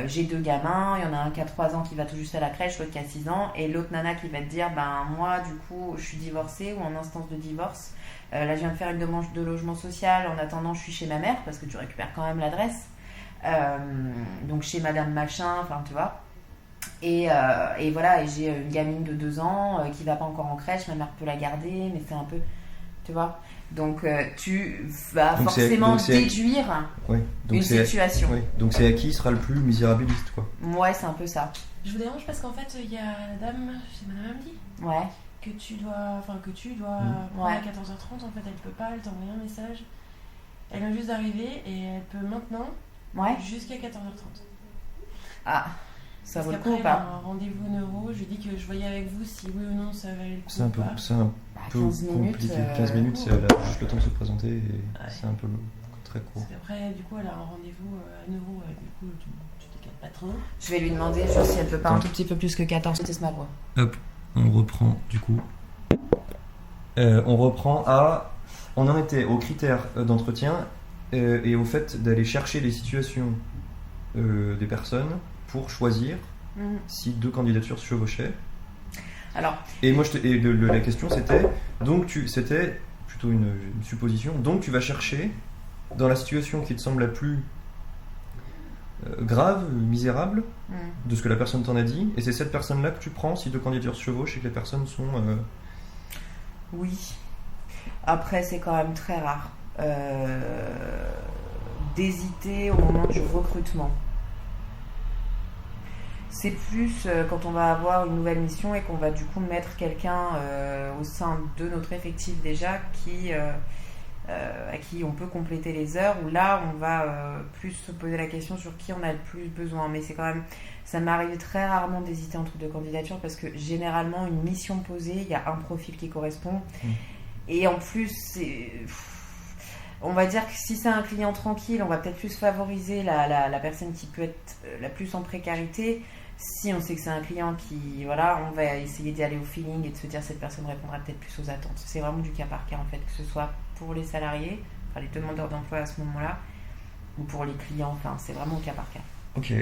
j'ai 2 gamins, il y en a un qui a 3 ans qui va tout juste à la crèche, l'autre qui a 6 ans, et l'autre nana qui va te dire moi du coup je suis divorcée ou en instance de divorce, là je viens de faire une demande de logement social, en attendant je suis chez ma mère parce que tu récupères quand même l'adresse, donc chez madame machin, enfin tu vois. Et voilà, et j'ai une gamine de 2 ans qui va pas encore en crèche, ma mère peut la garder, mais c'est un peu, tu vois. Donc tu vas forcément déduire une situation. Oui. Donc c'est à qui sera le plus misérabiliste, quoi. Ouais, c'est un peu ça. Je vous dérange parce qu'en fait, il y a la dame, c'est madame Amdi. Ouais. Que tu dois prendre à 14h30, en fait, elle peut pas, elle t'a envoyé un message. Elle vient juste d'arriver et elle peut maintenant jusqu'à 14h30. Ah, ça vaut le coup ou pas? pas? Un rendez-vous neuro, je lui ai dit que je voyais avec vous si oui ou non ça valait le coup. C'est un peu, compliqué. 15 minutes, elle a juste le temps de se présenter et c'est un peu très court. Parce qu'après, du coup, elle a un rendez-vous à neuro, du coup, tu t'éclates pas trop. Je vais lui demander juste si elle peut pas un tout petit peu plus que 14. C'est ma voix. Hop, on reprend du coup. On en était aux critères d'entretien et au fait d'aller chercher les situations des personnes pour choisir si 2 candidatures se chevauchaient. Alors, et moi, la question c'était, c'était plutôt une supposition, donc tu vas chercher dans la situation qui te semble la plus grave, misérable, de ce que la personne t'en a dit, et c'est cette personne-là que tu prends si 2 candidatures se chevauchent et que les personnes sont... Oui. Après, c'est quand même très rare d'hésiter au moment du recrutement. C'est plus quand on va avoir une nouvelle mission et qu'on va du coup mettre quelqu'un au sein de notre effectif déjà à qui on peut compléter les heures, où là on va plus se poser la question sur qui on a le plus besoin. Mais c'est quand même, ça m'arrive très rarement d'hésiter entre 2 candidatures parce que généralement une mission posée, il y a un profil qui correspond. Et en plus, on va dire que si c'est un client tranquille, on va peut-être plus favoriser la personne qui peut être la plus en précarité. Si on sait que c'est un client qui, voilà, on va essayer d'y aller au feeling et de se dire cette personne répondra peut-être plus aux attentes. C'est vraiment du cas par cas en fait, que ce soit pour les salariés, enfin les demandeurs d'emploi à ce moment-là, ou pour les clients, enfin c'est vraiment au cas par cas. Ok,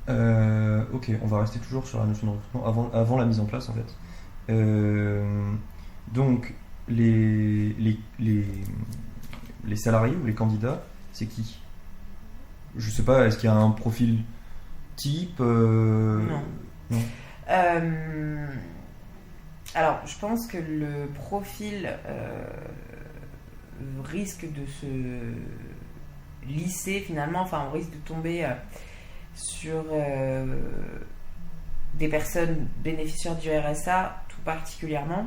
on va rester toujours sur la notion de recrutement avant la mise en place en fait. Donc les salariés ou les candidats, c'est qui? Je sais pas, est-ce qu'il y a un profil type Non. Alors, je pense que le profil risque de se lisser finalement. Enfin, on risque de tomber sur des personnes bénéficiaires du RSA, tout particulièrement.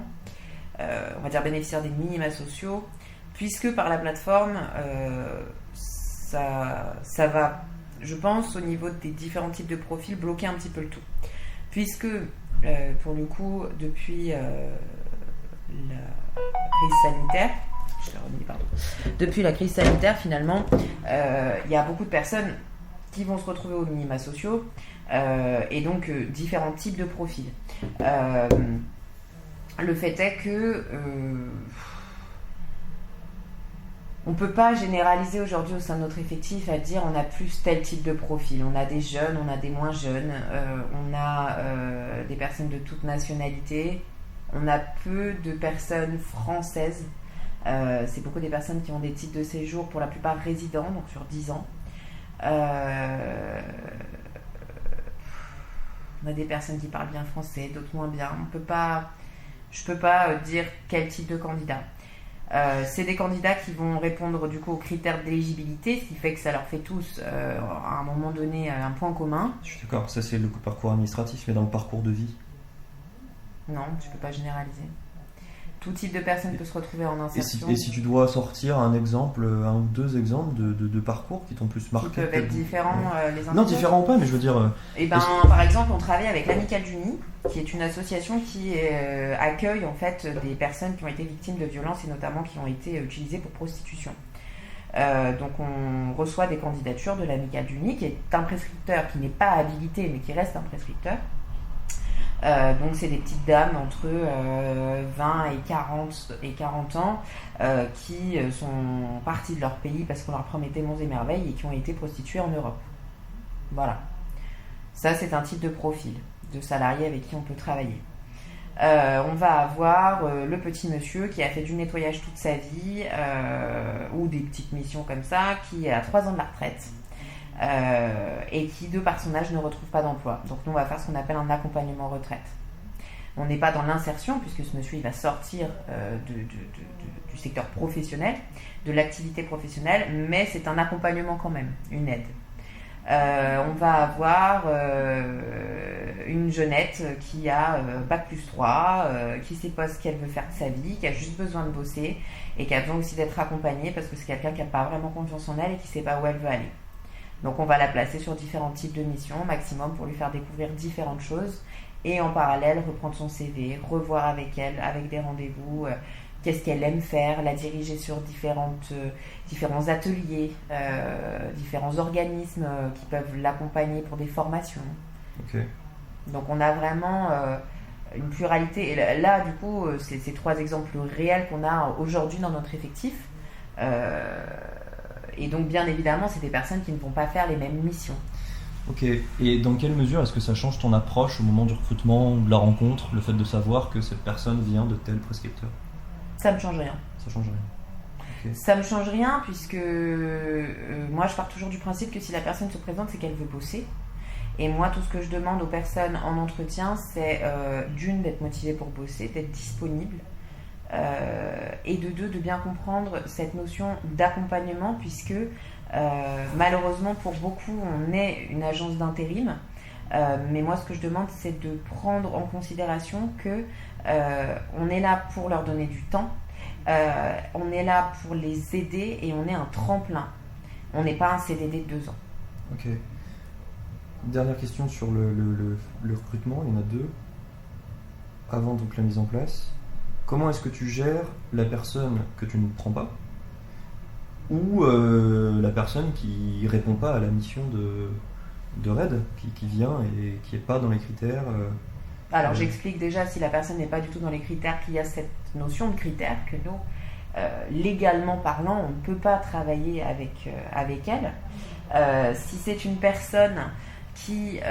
On va dire bénéficiaires des minima sociaux, puisque par la plateforme, ça va, je pense, au niveau des différents types de profils, bloquer un petit peu le tout. Puisque, pour le coup, depuis la crise sanitaire, depuis la crise sanitaire, finalement, il y a beaucoup de personnes qui vont se retrouver aux minima sociaux, et donc différents types de profils. Le fait est que on ne peut pas généraliser aujourd'hui au sein de notre effectif à dire on a plus tel type de profil. On a des jeunes, on a des moins jeunes, on a des personnes de toute nationalité, on a peu de personnes françaises. C'est beaucoup des personnes qui ont des titres de séjour, pour la plupart résidents, donc sur 10 ans. On a des personnes qui parlent bien français, d'autres moins bien. Je ne peux pas dire quel type de candidat. C'est des candidats qui vont répondre du coup aux critères d'éligibilité, ce qui fait que ça leur fait tous, à un moment donné, un point commun. Je suis d'accord, ça c'est le parcours administratif, mais dans le parcours de vie? Non, tu ne peux pas généraliser. Tout type de personne peut se retrouver en insertion. Et si tu dois sortir un ou deux exemples de parcours qui t'ont plus marqué? Qui peuvent être différents les uns Non, différents ou pas, mais je veux dire... par exemple, on travaille avec l'Amicale du Nid, qui est une association qui accueille en fait des personnes qui ont été victimes de violences et notamment qui ont été utilisées pour prostitution. Donc on reçoit des candidatures de l'Amicale du Nid, qui est un prescripteur qui n'est pas habilité mais qui reste un prescripteur. Donc c'est des petites dames entre 20 et 40 ans qui sont parties de leur pays parce qu'on leur promettait monts et merveilles et qui ont été prostituées en Europe. Voilà. Ça c'est un type de profil de salarié avec qui on peut travailler. On va avoir le petit monsieur qui a fait du nettoyage toute sa vie ou des petites missions comme ça, qui est à 3 ans de la retraite. Et qui, de par son âge, ne retrouve pas d'emploi. Donc nous, on va faire ce qu'on appelle un accompagnement retraite. On n'est pas dans l'insertion, puisque ce monsieur, il va sortir du secteur professionnel, de l'activité professionnelle, mais c'est un accompagnement quand même, une aide. On va avoir une jeunette qui a Bac+3, qui sait pas ce qu'elle veut faire de sa vie, qui a juste besoin de bosser, et qui a besoin aussi d'être accompagnée, parce que c'est quelqu'un qui n'a pas vraiment confiance en elle et qui sait pas où elle veut aller. Donc on va la placer sur différents types de missions au maximum pour lui faire découvrir différentes choses et en parallèle reprendre son CV, revoir avec elle, avec des rendez-vous, qu'est-ce qu'elle aime faire, la diriger sur différents ateliers, différents organismes qui peuvent l'accompagner pour des formations. Okay. Donc on a vraiment une pluralité. Et là du coup, c'est ces 3 exemples réels qu'on a aujourd'hui dans notre effectif. Et donc, bien évidemment, c'est des personnes qui ne vont pas faire les mêmes missions. Ok. Et dans quelle mesure est-ce que ça change ton approche au moment du recrutement ou de la rencontre, le fait de savoir que cette personne vient de tel prescripteur? Ça ne me change rien. Ça change rien. Okay. Ça me change rien puisque moi, je pars toujours du principe que si la personne se présente, c'est qu'elle veut bosser. Et moi, tout ce que je demande aux personnes en entretien, c'est d'une, d'être motivée pour bosser, d'être disponible. Et de 2, de bien comprendre cette notion d'accompagnement puisque malheureusement pour beaucoup on est une agence d'intérim, mais moi ce que je demande c'est de prendre en considération que on est là pour leur donner du temps, on est là pour les aider et on est un tremplin, on n'est pas un CDD de 2 ans. Ok. Dernière question sur le recrutement, il y en a 2 avant donc la mise en place. Comment est-ce que tu gères la personne que tu ne prends pas ou la personne qui répond pas à la mission de RAID, qui vient et qui n'est pas dans les critères Alors j'explique déjà, si la personne n'est pas du tout dans les critères, qu'il y a cette notion de critères que nous, légalement parlant, on ne peut pas travailler avec elle. Si c'est une personne qui...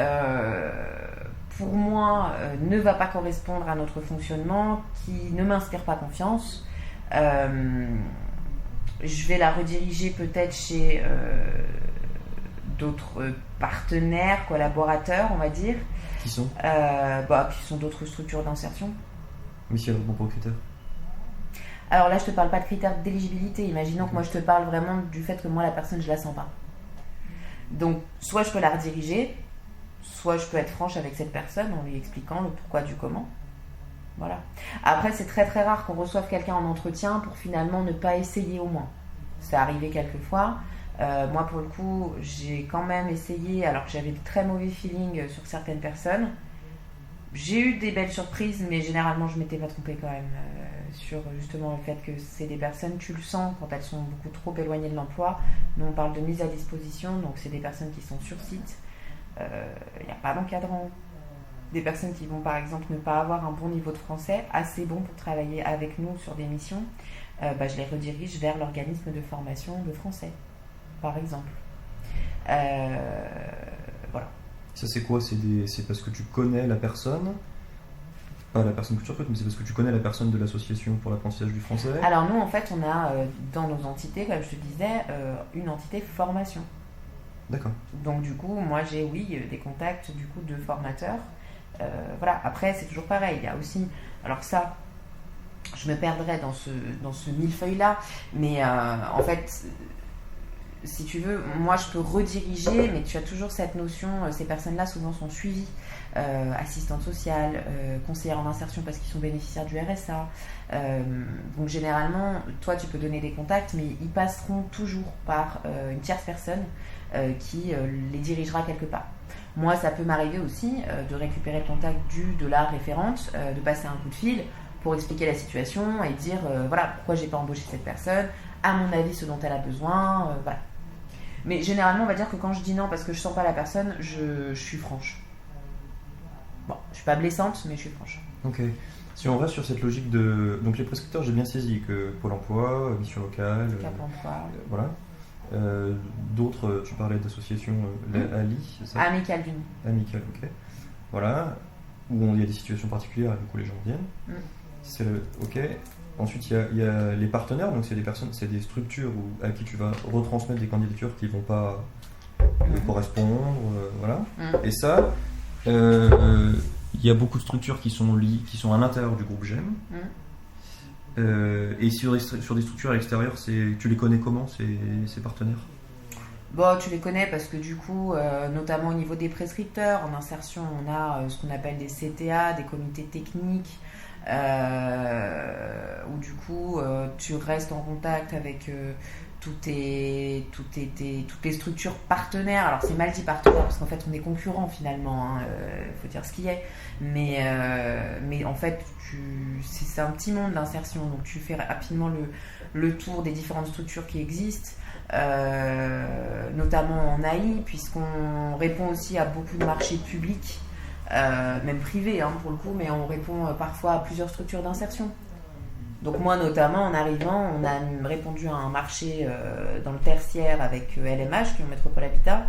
pour moi, ne va pas correspondre à notre fonctionnement, qui ne m'inspire pas confiance, je vais la rediriger peut-être chez d'autres partenaires, collaborateurs, on va dire. Qui sont qui sont d'autres structures d'insertion. Mais si elle répond pas aux critères. Alors là, je te parle pas de critères d'éligibilité. Imaginons que moi, je te parle vraiment du fait que moi, la personne, je la sens pas. Donc, soit je peux la rediriger, soit je peux être franche avec cette personne en lui expliquant le pourquoi du comment. Voilà. Après, c'est très très rare qu'on reçoive quelqu'un en entretien pour finalement ne pas essayer au moins. C'est arrivé quelques fois. Moi, pour le coup, j'ai quand même essayé, alors que j'avais de très mauvais feelings sur certaines personnes. J'ai eu des belles surprises, mais généralement, je m'étais pas trompée quand même sur justement le fait que c'est des personnes, tu le sens quand elles sont beaucoup trop éloignées de l'emploi. Nous on parle de mise à disposition, donc c'est des personnes qui sont sur site, il n'y a pas d'encadrant. Des personnes qui vont par exemple ne pas avoir un bon niveau de français, assez bon pour travailler avec nous sur des missions, je les redirige vers l'organisme de formation de français, par exemple. Voilà. Ça c'est quoi? C'est parce que tu connais la personne? Pas la personne que tu recrutes, mais c'est parce que tu connais la personne de l'association pour l'apprentissage du français? Alors nous, en fait, on a dans nos entités, comme je te disais, une entité formation. D'accord. Donc du coup, moi j'ai, des contacts du coup de formateurs. Voilà. Après, c'est toujours pareil. Il y a aussi, alors ça, je me perdrais dans ce millefeuille-là, mais en fait, si tu veux, moi je peux rediriger, mais tu as toujours cette notion, ces personnes-là souvent sont suivies. Assistantes sociales, conseillères en insertion parce qu'ils sont bénéficiaires du RSA. Donc généralement, toi tu peux donner des contacts, mais ils passeront toujours par une tierce personne qui les dirigera quelque part. Moi, ça peut m'arriver aussi de récupérer le contact de la référente, de passer un coup de fil pour expliquer la situation et dire voilà pourquoi j'ai pas embauché cette personne, à mon avis ce dont elle a besoin, voilà. Mais généralement, on va dire que quand je dis non parce que je sens pas la personne, je suis franche. Bon, je suis pas blessante, mais je suis franche. Ok. Si on reste sur cette logique de... Donc les prescripteurs, j'ai bien saisi que Pôle emploi, mission locale... Cap emploi. Voilà. D'autres, tu parlais d'associations, Ali, c'est ça? Amicale d'une. Amicale, ok. Voilà. Où il y a des situations particulières, du coup les gens viennent. C'est ok. Ensuite, il y a les partenaires, donc c'est des personnes, c'est des structures à qui tu vas retransmettre des candidatures qui vont pas correspondre, voilà. Et ça... il y a beaucoup de structures qui sont à l'intérieur du groupe GEM. Et sur des structures à l'extérieur, tu les connais comment, ces partenaires? Bon, tu les connais parce que du coup, notamment au niveau des prescripteurs, en insertion, on a ce qu'on appelle des CTA, des comités techniques, où du coup, tu restes en contact avec toutes les structures partenaires. Alors c'est mal dit partenaire parce qu'en fait on est concurrents finalement, faut dire ce qu'il y a, mais en fait c'est un petit monde d'insertion, donc tu fais rapidement le tour des différentes structures qui existent, notamment en AI, puisqu'on répond aussi à beaucoup de marchés publics, même privés pour le coup, mais on répond parfois à plusieurs structures d'insertion. Donc moi notamment en arrivant, on a répondu à un marché dans le tertiaire avec LMH, qui est en métropole Habitat,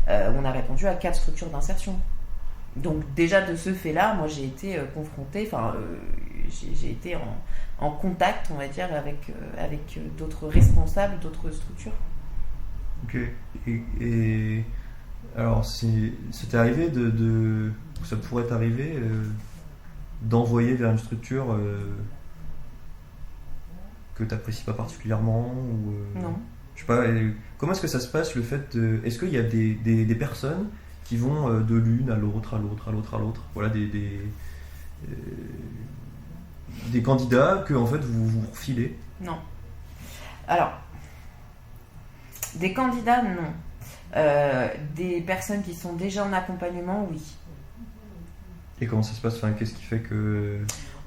on a répondu à 4 structures d'insertion. Donc déjà de ce fait-là, moi j'ai été confrontée, j'ai été en contact, on va dire, avec d'autres responsables, d'autres structures. Ok. Et alors c'était arrivé ça pourrait t'arriver d'envoyer vers une structure que tu n'apprécies pas particulièrement ou, Non. Je sais pas, comment est-ce que ça se passe le fait de... Est-ce qu'il y a des personnes qui vont de l'une à l'autre, voilà, des candidats que en fait vous refilez? Non. Alors, des candidats, non. Des personnes qui sont déjà en accompagnement, oui. Et comment ça se passe? Qu'est-ce qui fait que...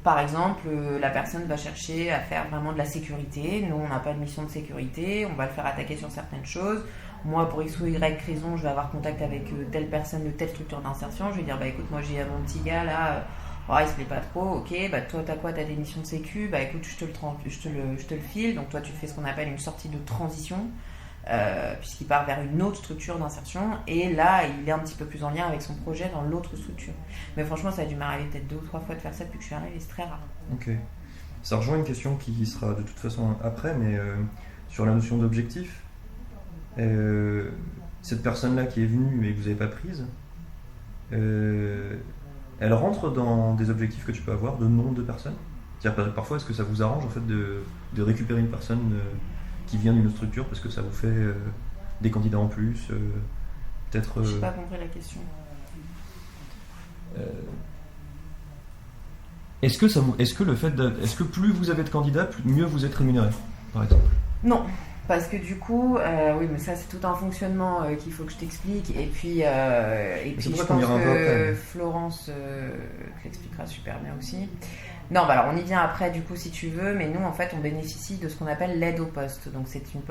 Par exemple, la personne va chercher à faire vraiment de la sécurité. Nous, on n'a pas de mission de sécurité. On va le faire attaquer sur certaines choses. Moi, pour X ou Y raison, je vais avoir contact avec telle personne de telle structure d'insertion. Je vais dire, écoute, moi, j'ai mon petit gars là, il se plaît pas trop. Ok, toi, t'as quoi? T'as des missions de sécu? Écoute, je te le file. Donc, toi, tu fais ce qu'on appelle une sortie de transition. Puisqu'il part vers une autre structure d'insertion, et là il est un petit peu plus en lien avec son projet dans l'autre structure. Mais franchement, ça a dû m'arriver peut-être 2 ou 3 fois de faire ça depuis que je suis arrivée, c'est très rare. Ok. Ça rejoint une question qui sera de toute façon après, mais sur la notion d'objectif, cette personne-là qui est venue et que vous n'avez pas prise, elle rentre dans des objectifs que tu peux avoir de nombre de personnes? C'est-à-dire parfois, est-ce que ça vous arrange en fait de récupérer une personne qui vient d'une autre structure parce que ça vous fait des candidats en plus, peut-être... Je n'ai pas compris la question. Est-ce que plus vous avez de candidats, mieux vous êtes rémunéré, par exemple? Non, Parce que du coup, oui, mais ça c'est tout un fonctionnement qu'il faut que je t'explique. Et puis je pense que Florence l'expliquera super bien aussi. Non, bah alors on y vient après du coup si tu veux, mais nous en fait on bénéficie de ce qu'on appelle l'aide au poste. Donc c'est une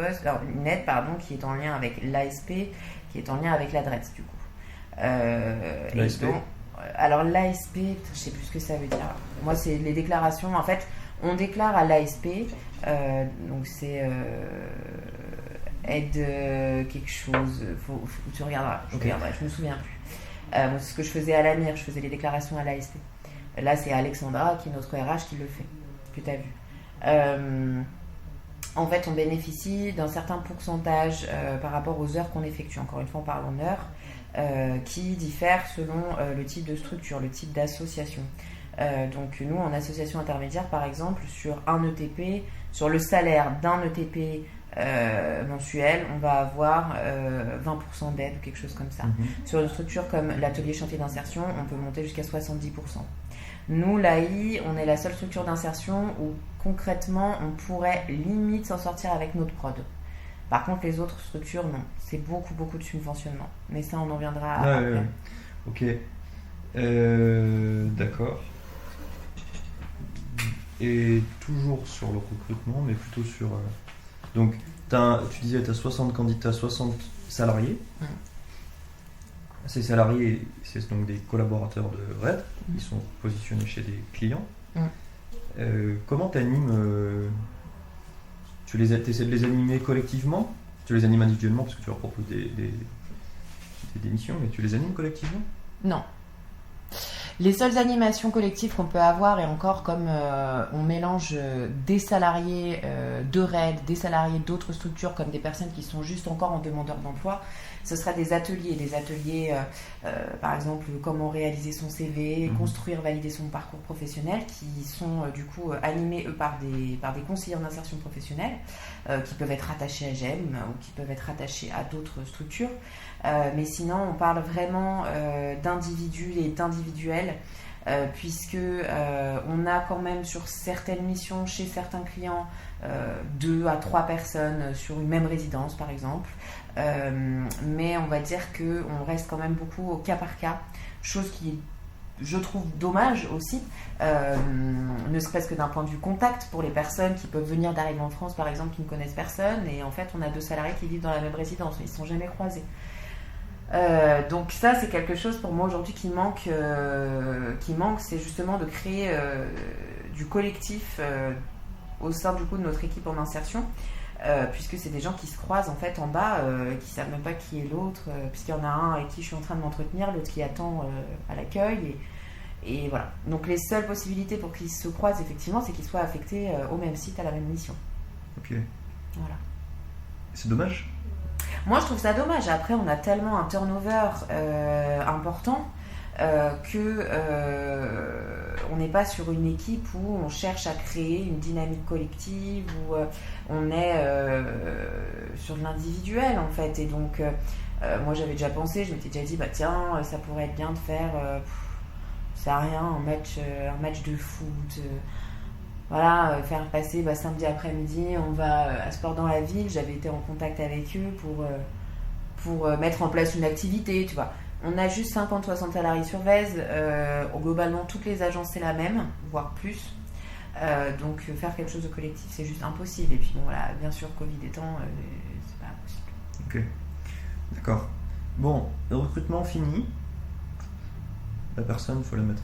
aide qui est en lien avec l'ASP, qui est en lien avec l'adresse du coup. L'ASP. Alors l'ASP, je sais plus ce que ça veut dire. Moi c'est les déclarations. En fait, on déclare à l'ASP, donc c'est aide quelque chose. Tu regarderas. Je regarderai. Je me souviens plus. C'est ce que je faisais à l'AMIR. Je faisais les déclarations à l'ASP. Là, c'est Alexandra, qui est notre RH, qui le fait, que tu as vu. En fait, on bénéficie d'un certain pourcentage par rapport aux heures qu'on effectue. Encore une fois, on parle en heures, qui diffèrent selon le type de structure, le type d'association. Donc, nous, en association intermédiaire, par exemple, sur un ETP, sur le salaire d'un ETP mensuel, on va avoir 20% d'aide ou quelque chose comme ça. Sur une structure comme l'atelier chantier d'insertion, on peut monter jusqu'à 70%. Nous, l'AI, on est la seule structure d'insertion où concrètement on pourrait limite s'en sortir avec notre prod. Par contre, les autres structures, non. C'est beaucoup de subventionnement. Mais ça, on en viendra après. Ouais. Ok. D'accord. Et toujours sur le recrutement, mais plutôt sur... Donc, tu disais que tu as 60 candidats, 60 salariés. Ces salariés, c'est donc des collaborateurs de RED, ils sont positionnés chez des clients. Comment tu animes tu essaies de les animer collectivement? Tu les animes individuellement parce que tu leur proposes des missions, mais tu les animes collectivement? Non. Les seules animations collectives qu'on peut avoir, et encore comme on mélange des salariés de RED, des salariés d'autres structures, comme des personnes qui sont juste encore en demandeur d'emploi, ce sera des ateliers par exemple comment réaliser son CV, construire, valider son parcours professionnel, qui sont du coup animés par des conseillers en insertion professionnelle, qui peuvent être rattachés à GEM ou qui peuvent être rattachés à d'autres structures. Mais sinon, on parle vraiment d'individus et d'individuels, puisque on a quand même sur certaines missions, chez certains clients, 2 à 3 personnes sur une même résidence, par exemple. Mais on va dire qu'on reste quand même beaucoup au cas par cas, chose qui, je trouve, dommage aussi, ne serait-ce que d'un point de vue contact pour les personnes qui peuvent venir d'arriver en France, par exemple, qui ne connaissent personne, et en fait, on a 2 salariés qui vivent dans la même résidence, mais ils ne se sont jamais croisés. Donc ça c'est quelque chose pour moi aujourd'hui qui manque, c'est justement de créer du collectif au sein du coup de notre équipe en insertion, puisque c'est des gens qui se croisent en fait en bas, qui savent même pas qui est l'autre, puisqu'il y en a un avec qui je suis en train de m'entretenir, l'autre qui attend à l'accueil, et voilà. Donc les seules possibilités pour qu'ils se croisent effectivement, c'est qu'ils soient affectés au même site, à la même mission. Ok. Voilà. C'est dommage. Moi, je trouve ça dommage. Après, on a tellement un turnover important que on n'est pas sur une équipe où on cherche à créer une dynamique collective, où on est sur de l'individuel, en fait. Et donc, moi, j'avais déjà pensé, je m'étais déjà dit, bah tiens, ça pourrait être bien de faire, ça rien, un match de foot. Voilà, faire passer samedi après-midi, on va à Sport dans la ville. J'avais été en contact avec eux pour mettre en place une activité, tu vois. On a juste 50-60 salariés sur Vèze. Globalement, toutes les agences, c'est la même, voire plus. Donc, faire quelque chose de collectif, c'est juste impossible. Et puis, bon, voilà, bien sûr, Covid étant, c'est pas possible. Ok, d'accord. Bon, le recrutement fini. La personne, il faut la mettre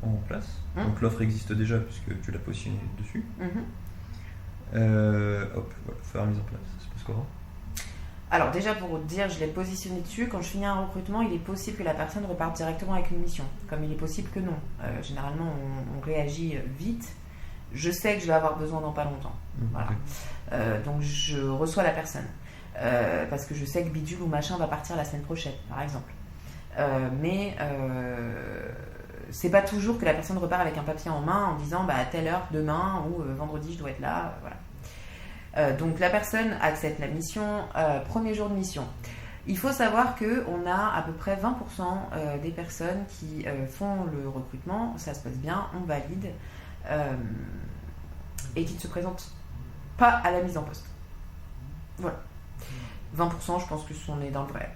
en place. Donc l'offre existe déjà puisque tu l'as positionnée dessus. Hop, voilà, faire la mise en place. Ça se passe comment? Alors déjà pour te dire, je l'ai positionné dessus. Quand je finis un recrutement, il est possible que la personne reparte directement avec une mission. Comme il est possible que non. Généralement, on réagit vite. Je sais que je vais avoir besoin dans pas longtemps. Voilà. Donc je reçois la personne. Parce que je sais que bidule ou machin va partir la semaine prochaine, par exemple. Mais c'est pas toujours que la personne repart avec un papier en main en disant à telle heure demain ou vendredi je dois être là, voilà. Donc la personne accepte la mission, premier jour de mission. Il faut savoir qu'on a à peu près 20% des personnes qui font le recrutement, ça se passe bien, on valide, et qui ne se présentent pas à la mise en poste. Voilà. 20%, je pense que on est dans le vrai.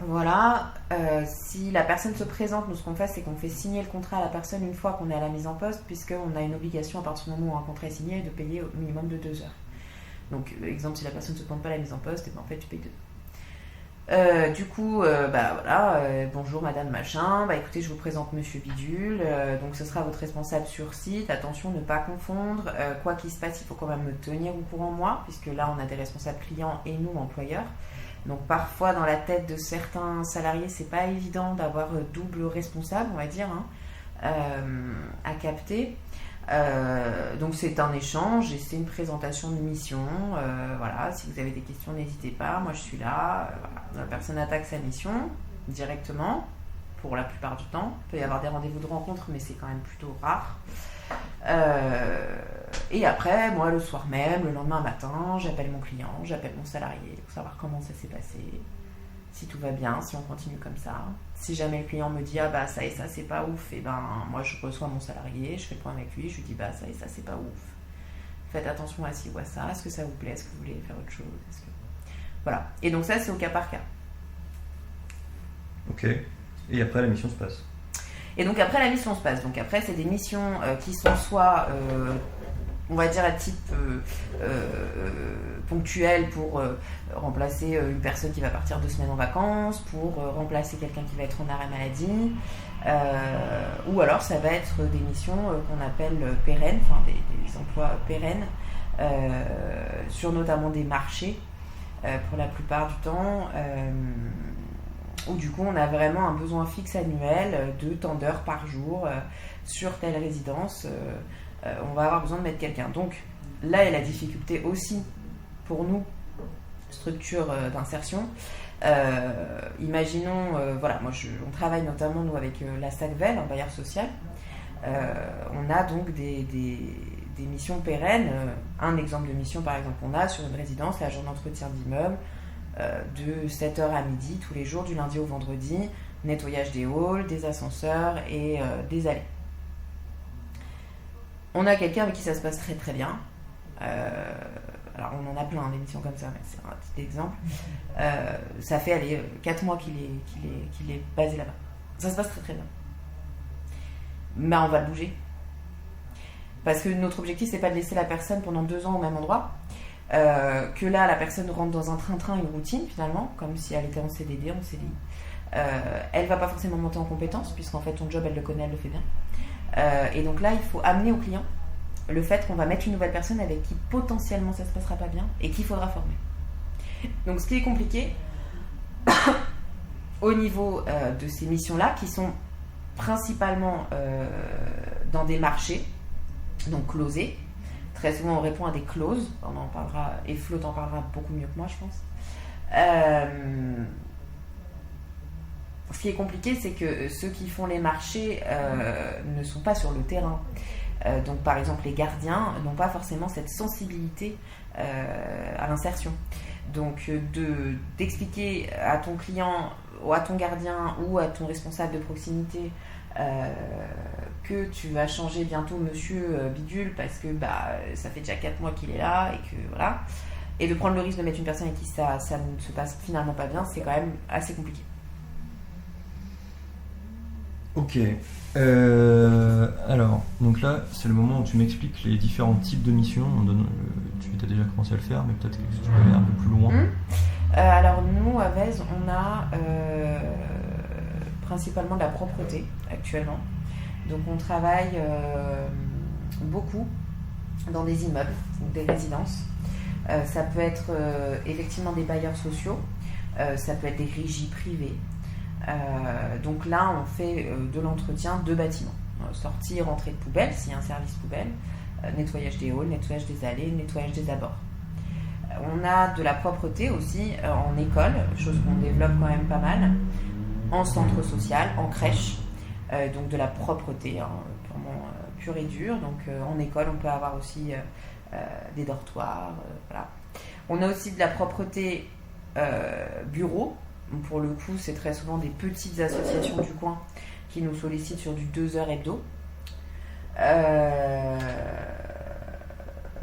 Voilà. Si la personne se présente, nous, ce qu'on fait, c'est qu'on fait signer le contrat à la personne une fois qu'on est à la mise en poste, puisqu'on a une obligation, à partir du moment où un contrat est signé, de payer au minimum de 2 heures. Donc, exemple, si la personne ne se demande pas la mise en poste, et ben, en fait, tu payes 2 heures. Du coup, bonjour madame machin, écoutez, je vous présente monsieur Bidule, donc ce sera votre responsable sur site, attention, ne pas confondre, quoi qu'il se passe, il faut quand même me tenir au courant moi, puisque là on a des responsables clients et nous employeurs, donc parfois dans la tête de certains salariés, c'est pas évident d'avoir double responsable, on va dire, à capter. Donc c'est un échange et c'est une présentation de mission. Voilà, si vous avez des questions, n'hésitez pas. Moi je suis là. Voilà. La personne attaque sa mission directement pour la plupart du temps. Il peut y avoir des rendez-vous de rencontre, mais c'est quand même plutôt rare. Et après, moi le soir même, le lendemain matin, j'appelle mon client, j'appelle mon salarié pour savoir comment ça s'est passé. Si tout va bien, si on continue comme ça. Si jamais le client me dit ça et ça c'est pas ouf, et moi je reçois mon salarié, je fais le point avec lui, je lui dis ça et ça c'est pas ouf. Faites attention à ci ou à ça, est-ce que ça vous plaît, est-ce que vous voulez faire autre chose, Voilà. Et donc ça c'est au cas par cas. Ok. Et après la mission se passe. Et donc après la mission se passe. Donc après c'est des missions qui sont soit on va dire à type ponctuel pour remplacer une personne qui va partir 2 semaines en vacances, pour remplacer quelqu'un qui va être en arrêt maladie, ou alors ça va être des missions qu'on appelle pérennes, enfin des emplois pérennes, sur notamment des marchés pour la plupart du temps, où du coup on a vraiment un besoin fixe annuel de tant d'heures par jour sur telle résidence. On va avoir besoin de mettre quelqu'un. Donc là est la difficulté aussi pour nous, structure d'insertion. Imaginons, on travaille notamment nous avec la SACVEL, un bailleur social. On a donc des missions pérennes. Un exemple de mission par exemple, on a sur une résidence l'agent d'entretien d'immeuble de 7h à midi tous les jours du lundi au vendredi, nettoyage des halls, des ascenseurs et des allées. On a quelqu'un avec qui ça se passe très très bien. Alors on en a plein des missions comme ça, mais c'est un petit exemple. Ça fait 4 mois qu'il est basé là-bas. Ça se passe très très bien. Mais on va le bouger. Parce que notre objectif c'est pas de laisser la personne pendant 2 ans au même endroit. Que là la personne rentre dans un train-train, une routine finalement, comme si elle était en CDD, en CDI. Elle va pas forcément monter en compétences, puisqu'en fait ton job elle le connaît, elle le fait bien. Et donc là, il faut amener au client le fait qu'on va mettre une nouvelle personne avec qui potentiellement ça se passera pas bien et qu'il faudra former. Donc ce qui est compliqué au niveau de ces missions-là, qui sont principalement dans des marchés, donc closés. Très souvent on répond à des clauses, on en parlera, et Flo t'en parlera beaucoup mieux que moi je pense. Ce qui est compliqué, c'est que ceux qui font les marchés ne sont pas sur le terrain. Donc par exemple les gardiens n'ont pas forcément cette sensibilité à l'insertion. Donc d'expliquer à ton client ou à ton gardien ou à ton responsable de proximité que tu vas changer bientôt monsieur Bidule parce que ça fait déjà 4 mois qu'il est là et que voilà, et de prendre le risque de mettre une personne avec qui ça ne se passe finalement pas bien, c'est quand même assez compliqué. Ok. Alors, donc là, c'est le moment où tu m'expliques les différents types de missions. Tu as déjà commencé à le faire, mais peut-être que tu peux aller un peu plus loin. Alors, nous, à Vez, on a principalement de la propreté actuellement. Donc, on travaille beaucoup dans des immeubles, des résidences. Ça peut être effectivement des bailleurs sociaux, ça peut être des régies privées. Donc là, on fait de l'entretien de bâtiments. Sortie, rentrée de poubelle, s'il y a un service poubelle, nettoyage des halls, nettoyage des allées, nettoyage des abords. On a de la propreté aussi en école, chose qu'on développe quand même pas mal, en centre social, en crèche, donc de la propreté, purement pure et dure. Donc en école, on peut avoir aussi des dortoirs. Voilà. On a aussi de la propreté bureau. Pour le coup, c'est très souvent des petites associations du coin qui nous sollicitent sur du 2 heures hebdo.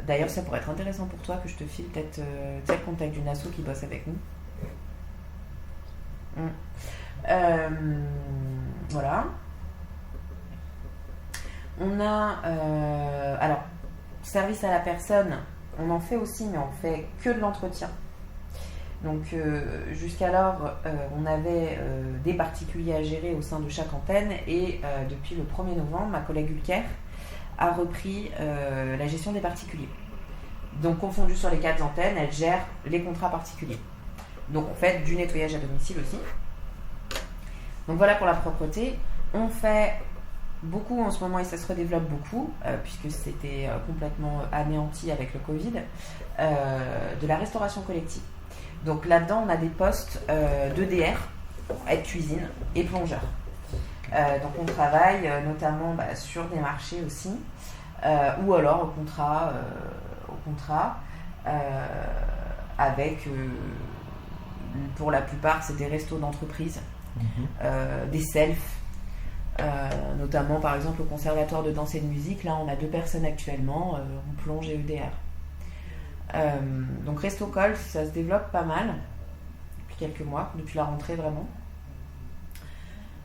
D'ailleurs, ça pourrait être intéressant pour toi que je te file peut-être le contact d'une asso qui bosse avec nous. Voilà. On a alors service à la personne, on en fait aussi, mais on fait que de l'entretien. Donc jusqu'alors, on avait des particuliers à gérer au sein de chaque antenne, et depuis le 1er novembre, ma collègue Ulker a repris la gestion des particuliers. Donc confondu sur les 4 antennes, elle gère les contrats particuliers. Donc on fait du nettoyage à domicile aussi. Donc voilà pour la propreté. On fait beaucoup en ce moment, et ça se redéveloppe beaucoup, puisque c'était complètement anéanti avec le Covid, de la restauration collective. Donc là-dedans, on a des postes d'EDR, aide-cuisine et plongeur. Donc on travaille notamment sur des marchés aussi, ou alors au contrat avec, pour la plupart, c'est des restos d'entreprise, des selfs, notamment par exemple au conservatoire de danse et de musique. Là, on a 2 personnes actuellement, on plonge et EDR. Donc Restocol, ça se développe pas mal depuis quelques mois, depuis la rentrée vraiment,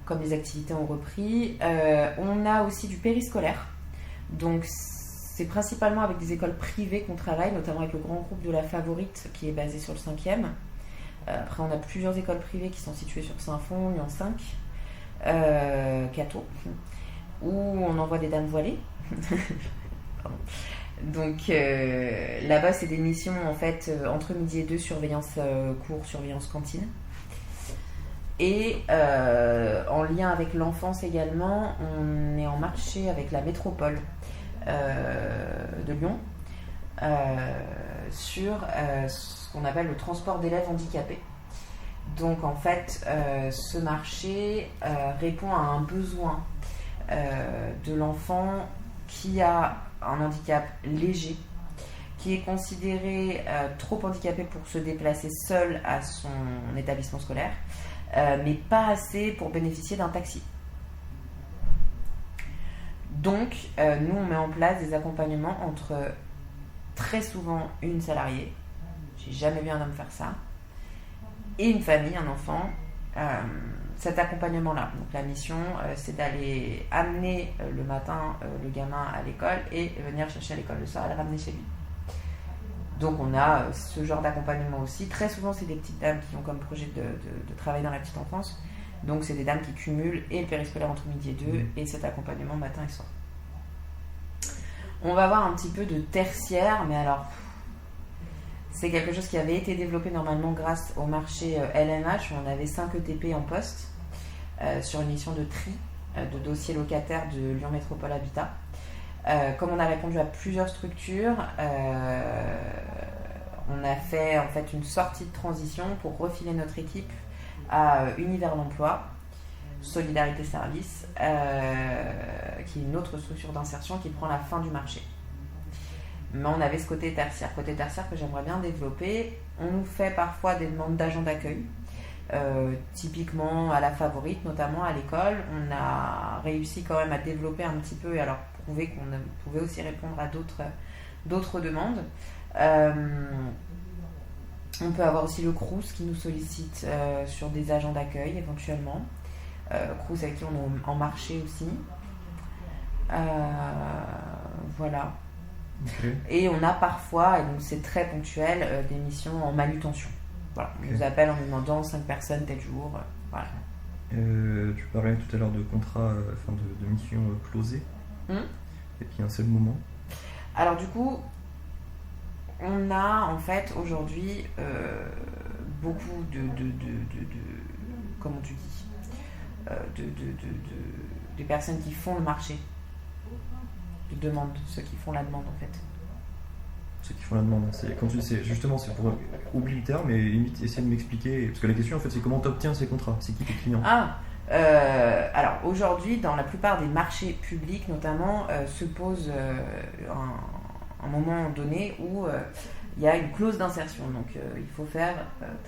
comme les activités ont repris. On a aussi du périscolaire, donc c'est principalement avec des écoles privées qu'on travaille, notamment avec le grand groupe de la Favorite qui est basé sur le 5e. Après, on a plusieurs écoles privées qui sont situées sur Saint-Fond, Lyon 5, Cateau, où on envoie des dames voilées. Donc là-bas, c'est des missions en fait entre midi et 2, surveillance cours, surveillance cantine. Et en lien avec l'enfance également, on est en marché avec la métropole de Lyon sur ce qu'on appelle le transport d'élèves handicapés. Donc en fait, ce marché répond à un besoin de l'enfant qui a un handicap léger, qui est considéré trop handicapé pour se déplacer seul à son établissement scolaire, mais pas assez pour bénéficier d'un taxi. Donc, nous, on met en place des accompagnements entre très souvent une salariée, j'ai jamais vu un homme faire ça, et une famille, un enfant. Cet accompagnement-là. Donc la mission, c'est d'aller amener le matin le gamin à l'école et venir chercher à l'école le soir et le ramener chez lui. Donc on a ce genre d'accompagnement aussi. Très souvent, c'est des petites dames qui ont comme projet de travailler dans la petite enfance. Donc c'est des dames qui cumulent et le périscolaire entre midi et 2 et cet accompagnement matin et soir. On va voir un petit peu de tertiaire, mais alors c'est quelque chose qui avait été développé normalement grâce au marché LMH, où on avait 5 ETP en poste sur une mission de tri de dossiers locataires de Lyon Métropole Habitat. Comme on a répondu à plusieurs structures, on a fait en fait une sortie de transition pour refiler notre équipe à Univers l'Emploi, Solidarité Service, qui est une autre structure d'insertion qui prend la fin du marché. Mais on avait ce côté tertiaire que j'aimerais bien développer. On nous fait parfois des demandes d'agents d'accueil, typiquement à la Favorite, notamment à l'école. On a réussi quand même à développer un petit peu et alors prouver qu'on pouvait aussi répondre à d'autres demandes. On peut avoir aussi le Crous qui nous sollicite sur des agents d'accueil éventuellement. Crous avec qui on est en marché aussi. Voilà. Okay. Et on a parfois, et donc c'est très ponctuel, des missions en manutention. Voilà. On nous appelle en nous demandant 5 personnes tel jour. Voilà. Tu parlais tout à l'heure de contrat, de mission closée. Et puis un seul moment. Alors du coup, on a en fait aujourd'hui beaucoup de comment tu dis, des personnes qui font le marché. De demande, ceux qui font la demande en fait. Ceux qui font la demande, c'est quand tu sais justement, c'est pour oublier le terme et limite essayer de m'expliquer, parce que la question en fait c'est comment tu obtiens ces contrats, c'est qui tes clients? Alors aujourd'hui dans la plupart des marchés publics notamment se pose un moment donné où il y a une clause d'insertion, donc il faut faire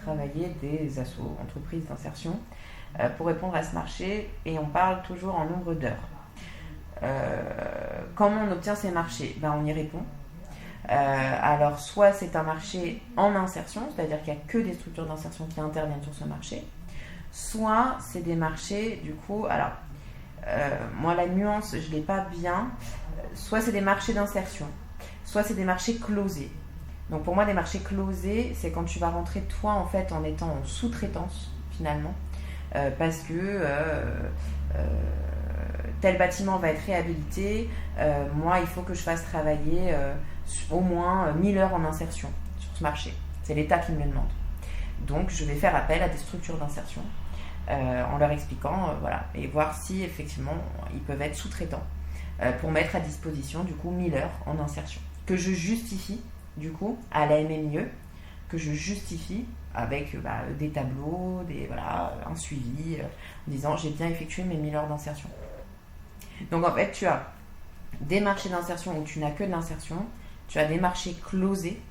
travailler des assos, entreprises d'insertion pour répondre à ce marché, et on parle toujours en nombre d'heures. Comment on obtient ces marchés? On y répond. Alors, soit c'est un marché en insertion, c'est-à-dire qu'il n'y a que des structures d'insertion qui interviennent sur ce marché, soit c'est des marchés, du coup, alors, moi la nuance, je ne l'ai pas bien, soit c'est des marchés d'insertion, soit c'est des marchés closés. Donc pour moi, des marchés closés, c'est quand tu vas rentrer toi en fait en étant en sous-traitance finalement, parce que tel bâtiment va être réhabilité, moi il faut que je fasse travailler au moins 1000 heures en insertion sur ce marché. C'est l'État qui me le demande. Donc je vais faire appel à des structures d'insertion en leur expliquant, voilà, et voir si effectivement ils peuvent être sous-traitants pour mettre à disposition du coup 1000 heures en insertion. Que je justifie du coup à la MMIE, que je justifie avec des tableaux, un suivi, en disant j'ai bien effectué mes 1000 heures d'insertion. Donc en fait tu as des marchés d'insertion où tu n'as que de l'insertion, tu as des marchés closés.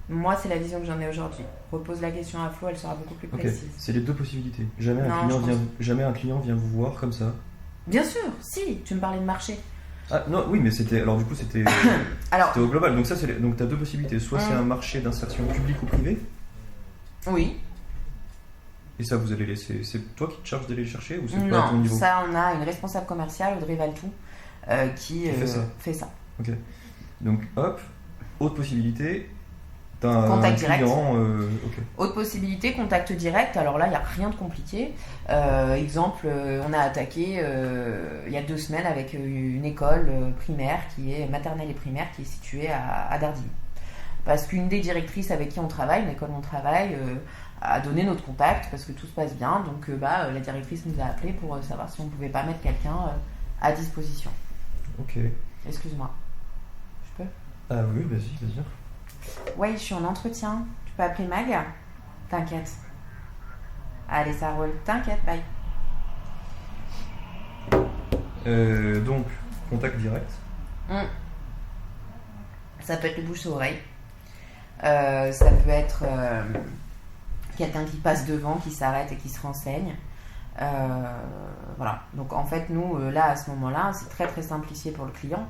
Moi c'est la vision que j'en ai aujourd'hui. Repose la question à Flo, elle sera beaucoup plus précise. Ok, c'est les deux possibilités. Jamais un client vient vous voir comme ça. Bien sûr, si, tu me parlais de marché. Ah non, oui, mais c'était au global. Donc ça, donc tu as deux possibilités. Soit c'est un marché d'insertion public ou privé. Oui. Et ça, vous allez laisser. C'est toi qui te charges d'aller le chercher ou c'est pas à ton niveau? Non, ça, on a une responsable commerciale, Audrey Valtou, qui fait ça. Ok. Donc hop, autre possibilité. T'as un contact client, direct. Autre possibilité, contact direct. Alors là, il n'y a rien de compliqué. Exemple, on a attaqué il y a 2 semaines avec une école primaire qui est maternelle et primaire qui est située à Dardilly. Parce qu'une des directrices avec qui on travaille, l'école où on travaille, a donné notre contact parce que tout se passe bien. Donc la directrice nous a appelé pour savoir si on ne pouvait pas mettre quelqu'un à disposition. Ok. Excuse-moi. Je peux ? Ah oui, vas-y. Ouais, je suis en entretien. Tu peux appeler Mag ? T'inquiète. Allez, ça roule. T'inquiète, bye. Donc, contact direct. Ça peut être le bouche à oreille. Ça peut être quelqu'un qui passe devant, qui s'arrête et qui se renseigne. Voilà. Donc en fait, nous, là, à ce moment-là, c'est très très simplifié pour le client.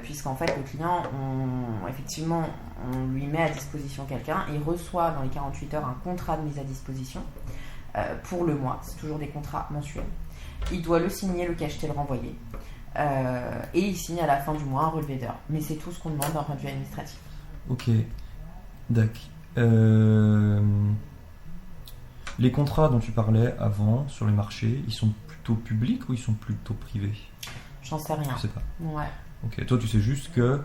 Puisqu'en fait le client, on lui met à disposition quelqu'un, il reçoit dans les 48 heures un contrat de mise à disposition pour le mois, c'est toujours des contrats mensuels. Il doit le signer, le cacheter, le renvoyer. Et il signe à la fin du mois un relevé d'heures. Mais c'est tout ce qu'on demande d'un point de vue administratif. Ok, d'accord. Les contrats dont tu parlais avant sur les marchés, ils sont plutôt publics ou ils sont plutôt privés? J'en sais rien. Je sais pas. Ouais. Ok, toi tu sais juste que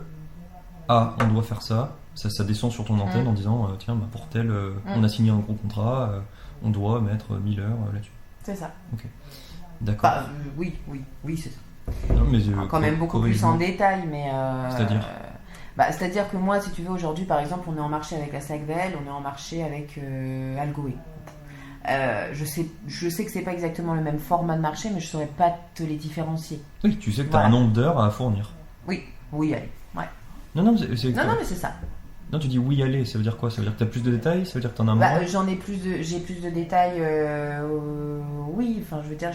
on doit faire ça descend sur ton antenne en disant tiens, pour tel, on a signé un gros contrat, on doit mettre 1000 heures là-dessus. C'est ça. Ok, d'accord. Oui, c'est ça. Non, mais quand même beaucoup plus en détail, mais. C'est-à-dire c'est-à-dire que moi, si tu veux, aujourd'hui, par exemple, on est en marché avec la SACVEL, on est en marché avec Algoé. Je sais que c'est pas exactement le même format de marché, mais je saurais pas te les différencier. Oui, tu sais que tu as un nombre d'heures à fournir. Oui, allez. Ouais. Non, mais c'est ça. Non, tu dis oui, allez, ça veut dire quoi? Ça veut dire que tu as plus de détails? Ça veut dire que tu en as moins? J'ai plus de détails. Oui, enfin, je veux dire,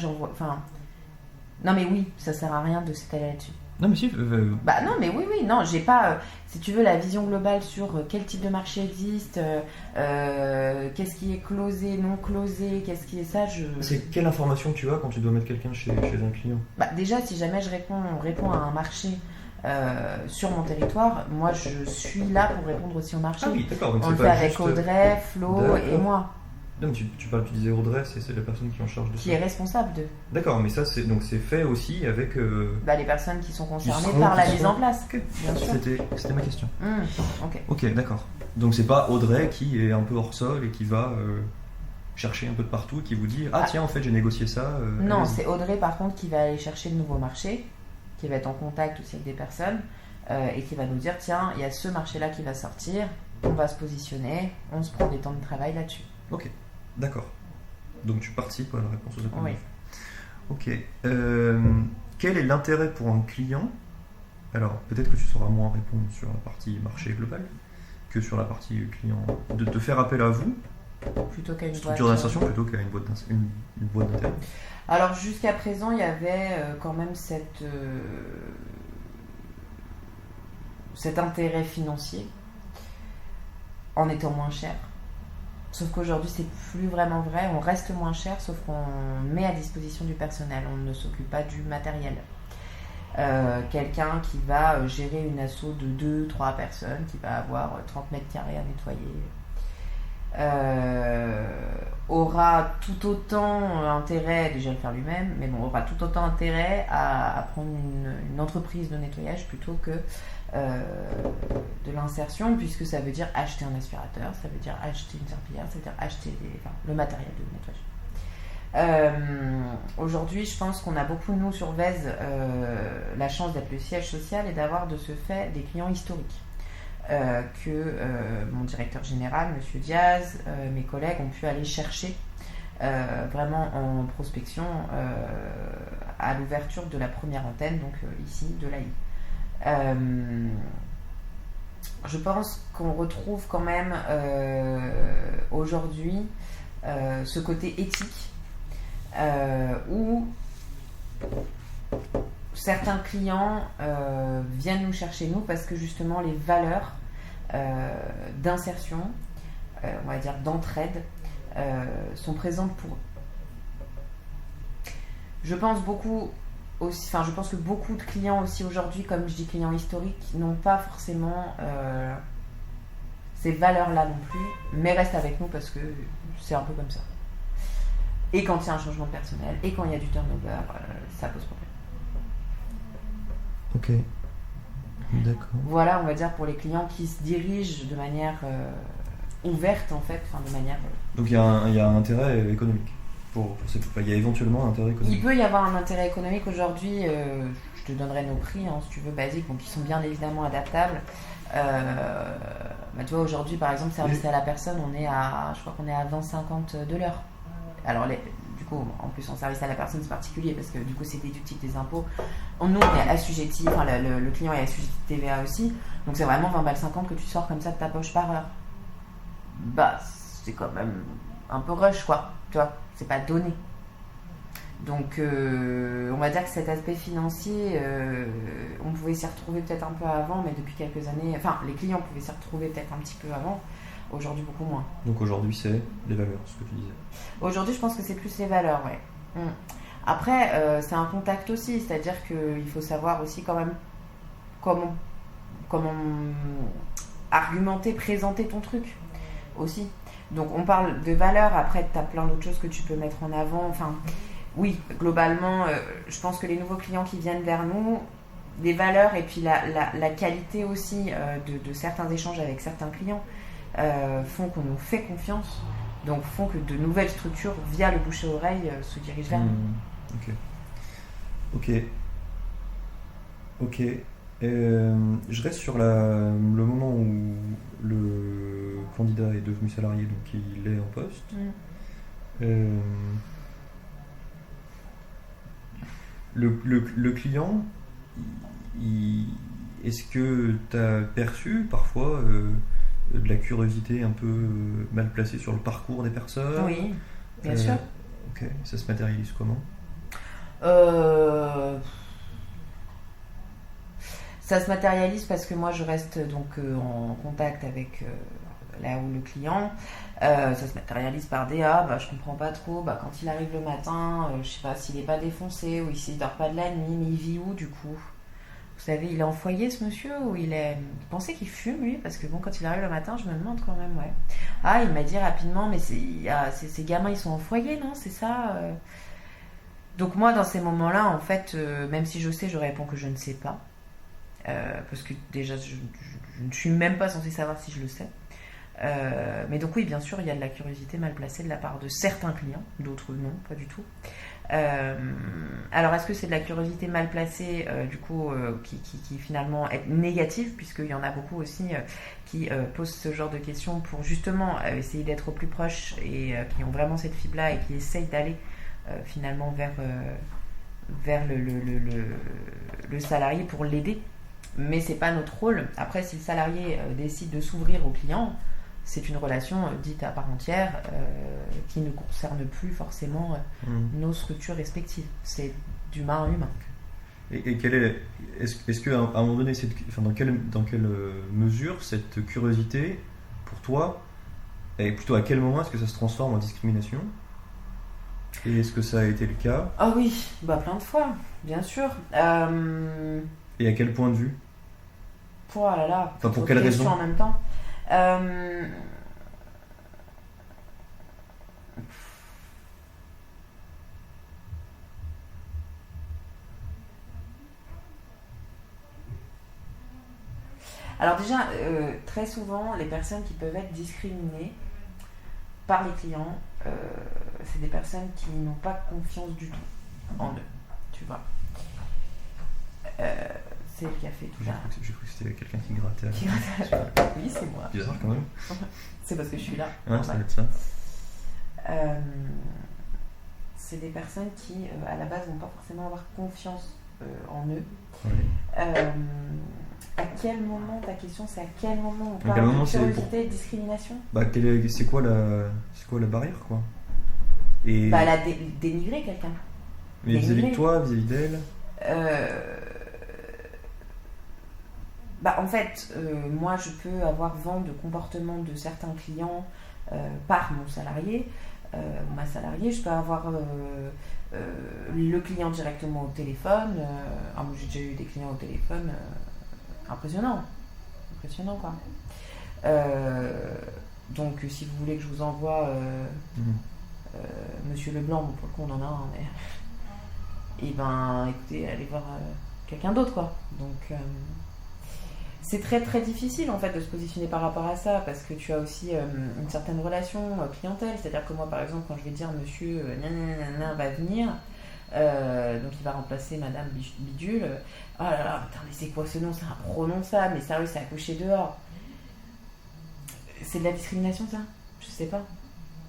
non, mais oui, ça sert à rien de s'étaler là-dessus. Non, mais si. Non, mais oui, non, j'ai pas. Si tu veux, la vision globale sur quel type de marché existe, qu'est-ce qui est closé, non closé, qu'est-ce qui est ça, C'est quelle information tu as quand tu dois mettre quelqu'un chez un client? Déjà, si jamais je réponds à un marché sur mon territoire, moi je suis là pour répondre aussi au marché. Ah oui, d'accord. On le fait avec Audrey, Flo et moi. Non, mais tu disais Audrey, c'est la personne qui est en charge de ça. Qui est responsable de. D'accord, mais ça c'est fait aussi avec. Les personnes qui sont concernées par la mise en place. Okay. Bien sûr. C'était ma question. Ok, d'accord. Donc c'est pas Audrey qui est un peu hors sol et qui va chercher un peu de partout et qui vous dit tiens, en fait j'ai négocié ça. Non, c'est Audrey par contre qui va aller chercher de nouveaux marchés, qui va être en contact aussi avec des personnes et qui va nous dire tiens, il y a ce marché-là qui va sortir, on va se positionner, on se prend des temps de travail là-dessus. Ok. D'accord. Donc tu participes à la réponse aux appels. Oui. Ok. Quel est l'intérêt pour un client? Alors peut-être que tu sauras moins répondre sur la partie marché global que sur la partie client. De te faire appel à vous plutôt qu'à une structure d'insertion plutôt qu'à une boîte d'intérim. Alors jusqu'à présent il y avait quand même cet intérêt financier en étant moins cher. Sauf qu'aujourd'hui, c'est plus vraiment vrai. On reste moins cher, sauf qu'on met à disposition du personnel. On ne s'occupe pas du matériel. Quelqu'un qui va gérer une asso de 2-3 personnes, qui va avoir 30 mètres carrés à nettoyer, aura tout autant intérêt, déjà le faire lui-même, mais bon, aura tout autant intérêt à prendre une entreprise de nettoyage plutôt que de l'insertion, puisque ça veut dire acheter un aspirateur, ça veut dire acheter une serpillière, ça veut dire acheter le matériel de nettoyage. Aujourd'hui, je pense qu'on a beaucoup, nous, sur Vèze, la chance d'être le siège social et d'avoir de ce fait des clients historiques. Que mon directeur général, M. Diaz, mes collègues ont pu aller chercher vraiment en prospection à l'ouverture de la première antenne, donc ici, de l'AI. Je pense qu'on retrouve quand même aujourd'hui ce côté éthique où certains clients viennent nous chercher, nous, parce que justement les valeurs d'insertion, on va dire d'entraide, sont présentes pour eux. Je pense que beaucoup de clients aussi aujourd'hui, comme je dis clients historiques, n'ont pas forcément ces valeurs-là non plus, mais restent avec nous parce que c'est un peu comme ça. Et quand il y a un changement de personnel, et quand il y a du turnover, ça pose problème. Ok, d'accord. Voilà, on va dire pour les clients qui se dirigent de manière ouverte en fait, enfin de manière... Donc il y a un intérêt économique pour ces couples. Il y a éventuellement un intérêt économique. Il peut y avoir un intérêt économique aujourd'hui, je te donnerai nos prix, si tu veux, basiques, donc qui sont bien évidemment adaptables. Tu vois, aujourd'hui par exemple, service à la personne, je crois qu'on est à 20,50 de l'heure. Alors du coup, en plus en service à la personne c'est particulier parce que du coup c'est déductible des impôts. Nous on est assujetti, enfin le client est assujetti de TVA aussi, donc c'est vraiment 20,50 balles que tu sors comme ça de ta poche par heure. Bah c'est quand même un peu rush quoi, tu vois, c'est pas donné. Donc on va dire que cet aspect financier, on pouvait s'y retrouver peut-être un peu avant, mais depuis quelques années, enfin les clients pouvaient s'y retrouver peut-être un petit peu avant. Aujourd'hui, beaucoup moins. Donc aujourd'hui, c'est les valeurs, ce que tu disais. Aujourd'hui, je pense que c'est plus les valeurs, ouais. Après, c'est un contact aussi, c'est-à-dire qu'il faut savoir aussi quand même comment argumenter, présenter ton truc aussi. Donc on parle de valeurs, après tu as plein d'autres choses que tu peux mettre en avant. Enfin, oui, globalement, je pense que les nouveaux clients qui viennent vers nous, les valeurs et puis la qualité aussi de certains échanges avec certains clients, font qu'on nous fait confiance, donc font que de nouvelles structures via le bouche-à-oreille se dirigent vers nous. Ok. Je reste sur le moment où le candidat est devenu salarié, donc il est en poste. Le client, est-ce que tu as perçu parfois de la curiosité un peu mal placée sur le parcours des personnes? Oui, bien sûr. Ok, ça se matérialise comment? Ça se matérialise parce que moi je reste donc en contact avec le client. Ça se matérialise par des je comprends pas trop, quand il arrive le matin, je sais pas s'il est pas défoncé ou s'il dort pas de la nuit, mais il vit où du coup? Vous savez, il est en foyer ce monsieur ou il est... Vous pensez qu'il fume lui? Parce que bon, quand il arrive le matin, je me demande quand même, ouais. Il m'a dit rapidement, mais ces gamins ils sont en foyer, non? C'est ça Donc moi dans ces moments-là, en fait, même si je sais, je réponds que je ne sais pas. Parce que déjà je ne suis même pas censée savoir si je le sais. Mais donc oui, bien sûr, il y a de la curiosité mal placée de la part de certains clients, d'autres non, pas du tout. Alors est-ce que c'est de la curiosité mal placée du coup qui finalement est négative, puisqu'il y en a beaucoup aussi qui posent ce genre de questions pour justement essayer d'être au plus proche et qui ont vraiment cette fibre-là et qui essayent d'aller finalement vers le salarié pour l'aider. Mais c'est pas notre rôle. Après, si le salarié décide de s'ouvrir au client, c'est une relation dite à part entière qui ne concerne plus forcément nos structures respectives. C'est d'humain à humain. Et est-ce qu'à un moment donné, dans quelle mesure cette curiosité, pour toi, et plutôt à quel moment est-ce que ça se transforme en discrimination? Et est-ce que ça a été le cas? Ah oui, plein de fois, bien sûr. Et à quel point de vue? Oh là là, pour quelle raison en même temps. Alors déjà, très souvent, les personnes qui peuvent être discriminées par les clients, c'est des personnes qui n'ont pas confiance du tout en eux, tu vois. C'est le café, tout ça. J'ai cru que c'était quelqu'un qui grattait. Oui, c'est moi. Bizarre quand même. C'est parce que je suis là. Ouais, ça va être ça. C'est des personnes qui, à la base, vont pas forcément avoir confiance en eux. Ouais. À quel moment, ta question, c'est à quel moment on parle de curiosité et de discrimination? C'est quoi la barrière, quoi? Et... dénigrer quelqu'un. Mais vis-à-vis de toi, vis-à-vis d'elle? En fait, moi, je peux avoir vent de comportement de certains clients par mon salarié, ma salariée. Je peux avoir le client directement au téléphone. Moi, j'ai déjà eu des clients au téléphone impressionnant quoi. Donc, si vous voulez que je vous envoie Monsieur Leblanc, pour le coup, on en a un, mais... écoutez, allez voir quelqu'un d'autre, quoi. Donc... c'est très très difficile en fait de se positionner par rapport à ça parce que tu as aussi une certaine relation clientèle, c'est-à-dire que moi par exemple quand je vais dire monsieur nanana va venir, donc il va remplacer madame Bidule, oh là là, putain, mais c'est quoi ce nom, c'est imprononçable, mais sérieux c'est à coucher dehors. C'est de la discrimination ça? Je sais pas.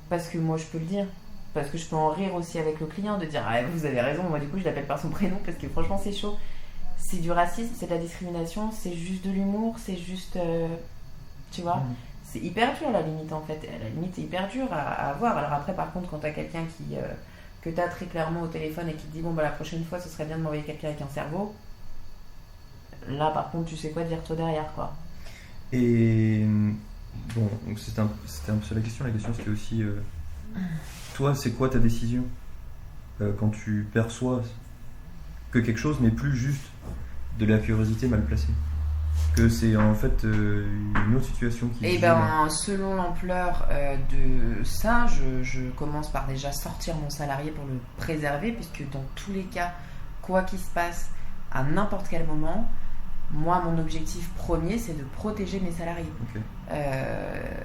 Parce que moi je peux le dire. Parce que je peux en rire aussi avec le client, de dire ah, vous avez raison, moi du coup je l'appelle par son prénom parce que franchement c'est chaud. C'est du racisme, c'est de la discrimination, c'est juste de l'humour, c'est juste... tu vois, c'est hyper dur à la limite en fait. À la limite, c'est hyper dur à avoir. Alors après, par contre, quand t'as quelqu'un que t'as très clairement au téléphone et qui te dit la prochaine fois, ce serait bien de m'envoyer quelqu'un avec un cerveau. Là, par contre, tu sais quoi dire toi derrière, quoi. Et... Bon, donc c'était un peu ça la question. La question, c'était aussi... toi, c'est quoi ta décision quand tu perçois que quelque chose n'est plus juste de la curiosité mal placée, que c'est en fait une autre situation qui... Selon l'ampleur de ça, je commence par déjà sortir mon salarié pour le préserver, puisque dans tous les cas, quoi qu'il se passe, à n'importe quel moment, moi, mon objectif premier, c'est de protéger mes salariés. Okay.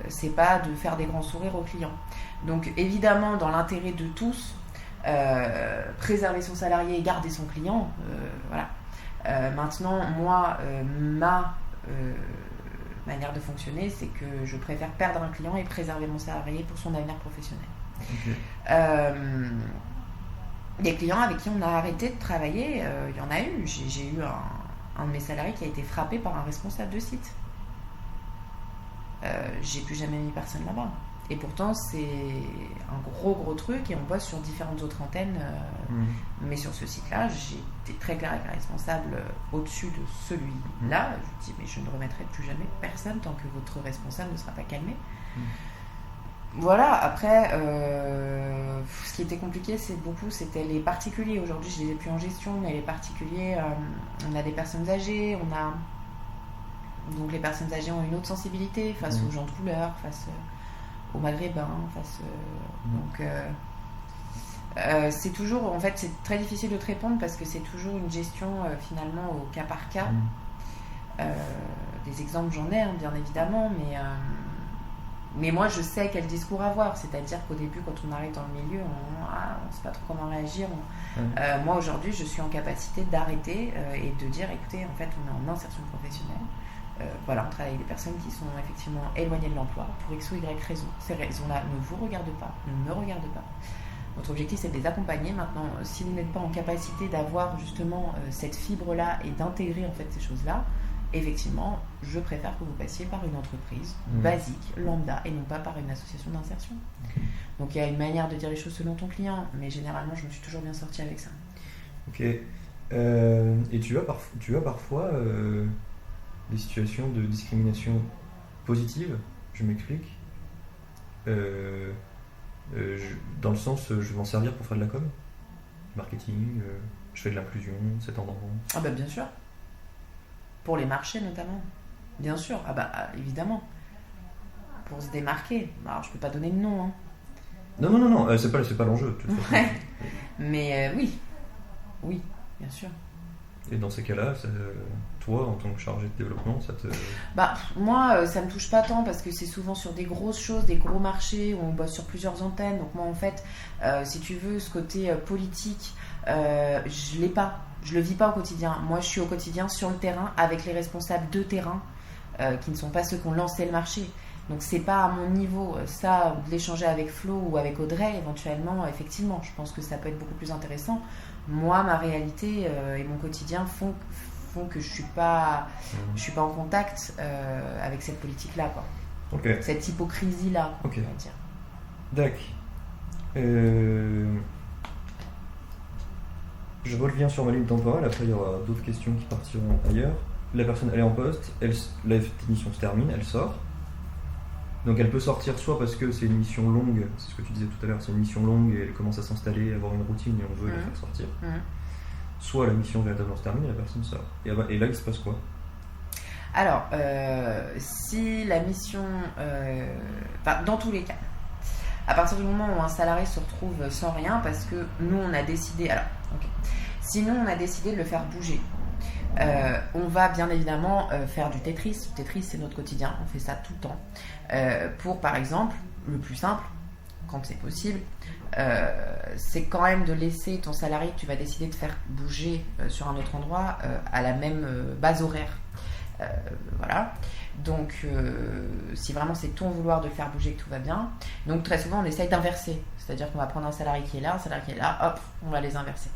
C'est pas de faire des grands sourires aux clients. Donc évidemment, dans l'intérêt de tous, préserver son salarié et garder son client, voilà. Maintenant, moi, ma manière de fonctionner, c'est que je préfère perdre un client et préserver mon salarié pour son avenir professionnel. Okay. Des clients avec qui on a arrêté de travailler, il y en a eu. J'ai eu un de mes salariés qui a été frappé par un responsable de site. J'ai plus jamais mis personne là-bas. Et pourtant, c'est un gros truc et on bosse sur différentes autres antennes. Mais sur ce site-là, j'ai été très claire avec un responsable au-dessus de celui-là. Je dis, mais je ne remettrai plus jamais personne tant que votre responsable ne sera pas calmé. Voilà, après, ce qui était compliqué, c'était les particuliers. Aujourd'hui, je les ai plus en gestion, mais les particuliers, on a des personnes âgées, donc les personnes âgées ont une autre sensibilité face aux gens de couleur, face aux maghrébins, donc c'est toujours, en fait, c'est très difficile de te répondre parce que c'est toujours une gestion finalement au cas par cas. Des exemples, j'en ai, bien évidemment, mais moi je sais quel discours avoir, c'est-à-dire qu'au début, quand on arrive dans le milieu, on ne sait pas trop comment réagir. Moi aujourd'hui, je suis en capacité d'arrêter et de dire, écoutez, en fait, on est en insertion professionnelle. On travaille avec des personnes qui sont effectivement éloignées de l'emploi pour X ou Y raison. Ces raisons-là ne vous regardent pas, ne me regardent pas. Notre objectif, c'est de les accompagner. Maintenant, si vous n'êtes pas en capacité d'avoir justement cette fibre-là et d'intégrer en fait ces choses-là, effectivement, je préfère que vous passiez par une entreprise basique, lambda, et non pas par une association d'insertion. Okay. Donc il y a une manière de dire les choses selon ton client, mais généralement, je me suis toujours bien sortie avec ça. Ok. Et tu as parfois des situations de discrimination positive, je m'explique. Dans le sens, je vais m'en servir pour faire de la com, marketing, je fais de l'inclusion, c'est tendance. Ah bah bien sûr. Pour les marchés notamment. Bien sûr, ah bah évidemment. Pour se démarquer. Alors je peux pas donner de nom. Hein. Non, c'est pas l'enjeu. De toute façon. Ouais. Mais oui, bien sûr. Et dans ces cas-là, toi, en tant que chargé de développement, ça te... Bah, moi, ça me touche pas tant parce que c'est souvent sur des grosses choses, des gros marchés où on bosse sur plusieurs antennes. Donc moi, en fait, si tu veux, ce côté politique, je l'ai pas. Je le vis pas au quotidien. Moi, je suis au quotidien sur le terrain avec les responsables de terrain qui ne sont pas ceux qui ont lancé le marché. Donc c'est pas à mon niveau. Ça, de l'échanger avec Flo ou avec Audrey, éventuellement, effectivement, je pense que ça peut être beaucoup plus intéressant. Moi, ma réalité et mon quotidien font que je suis pas en contact avec cette politique-là, quoi. Okay. Cette hypocrisie-là, okay. On va dire. D'accord. Je reviens sur ma ligne temporelle, après il y aura d'autres questions qui partiront ailleurs. La personne, elle est en poste, la mission se termine, elle sort. Donc elle peut sortir soit parce que c'est une mission longue, c'est ce que tu disais tout à l'heure, c'est une mission longue et elle commence à s'installer, à avoir une routine et on veut la faire sortir. Soit la mission véritablement se termine et la personne sort. Et là, il se passe quoi ? Alors, si la mission... dans tous les cas, à partir du moment où un salarié se retrouve sans rien, parce que nous, on a décidé... Alors, okay. Si nous, on a décidé de le faire bouger, on va bien évidemment faire du Tetris. Le Tetris, c'est notre quotidien, on fait ça tout le temps. Pour, par exemple, le plus simple, quand c'est possible, c'est quand même de laisser ton salarié que tu vas décider de faire bouger sur un autre endroit à la même base horaire. Voilà. Donc, si vraiment c'est ton vouloir de le faire bouger, que tout va bien. Donc, très souvent, on essaye d'inverser. C'est-à-dire qu'on va prendre un salarié qui est là, un salarié qui est là, hop, on va les inverser.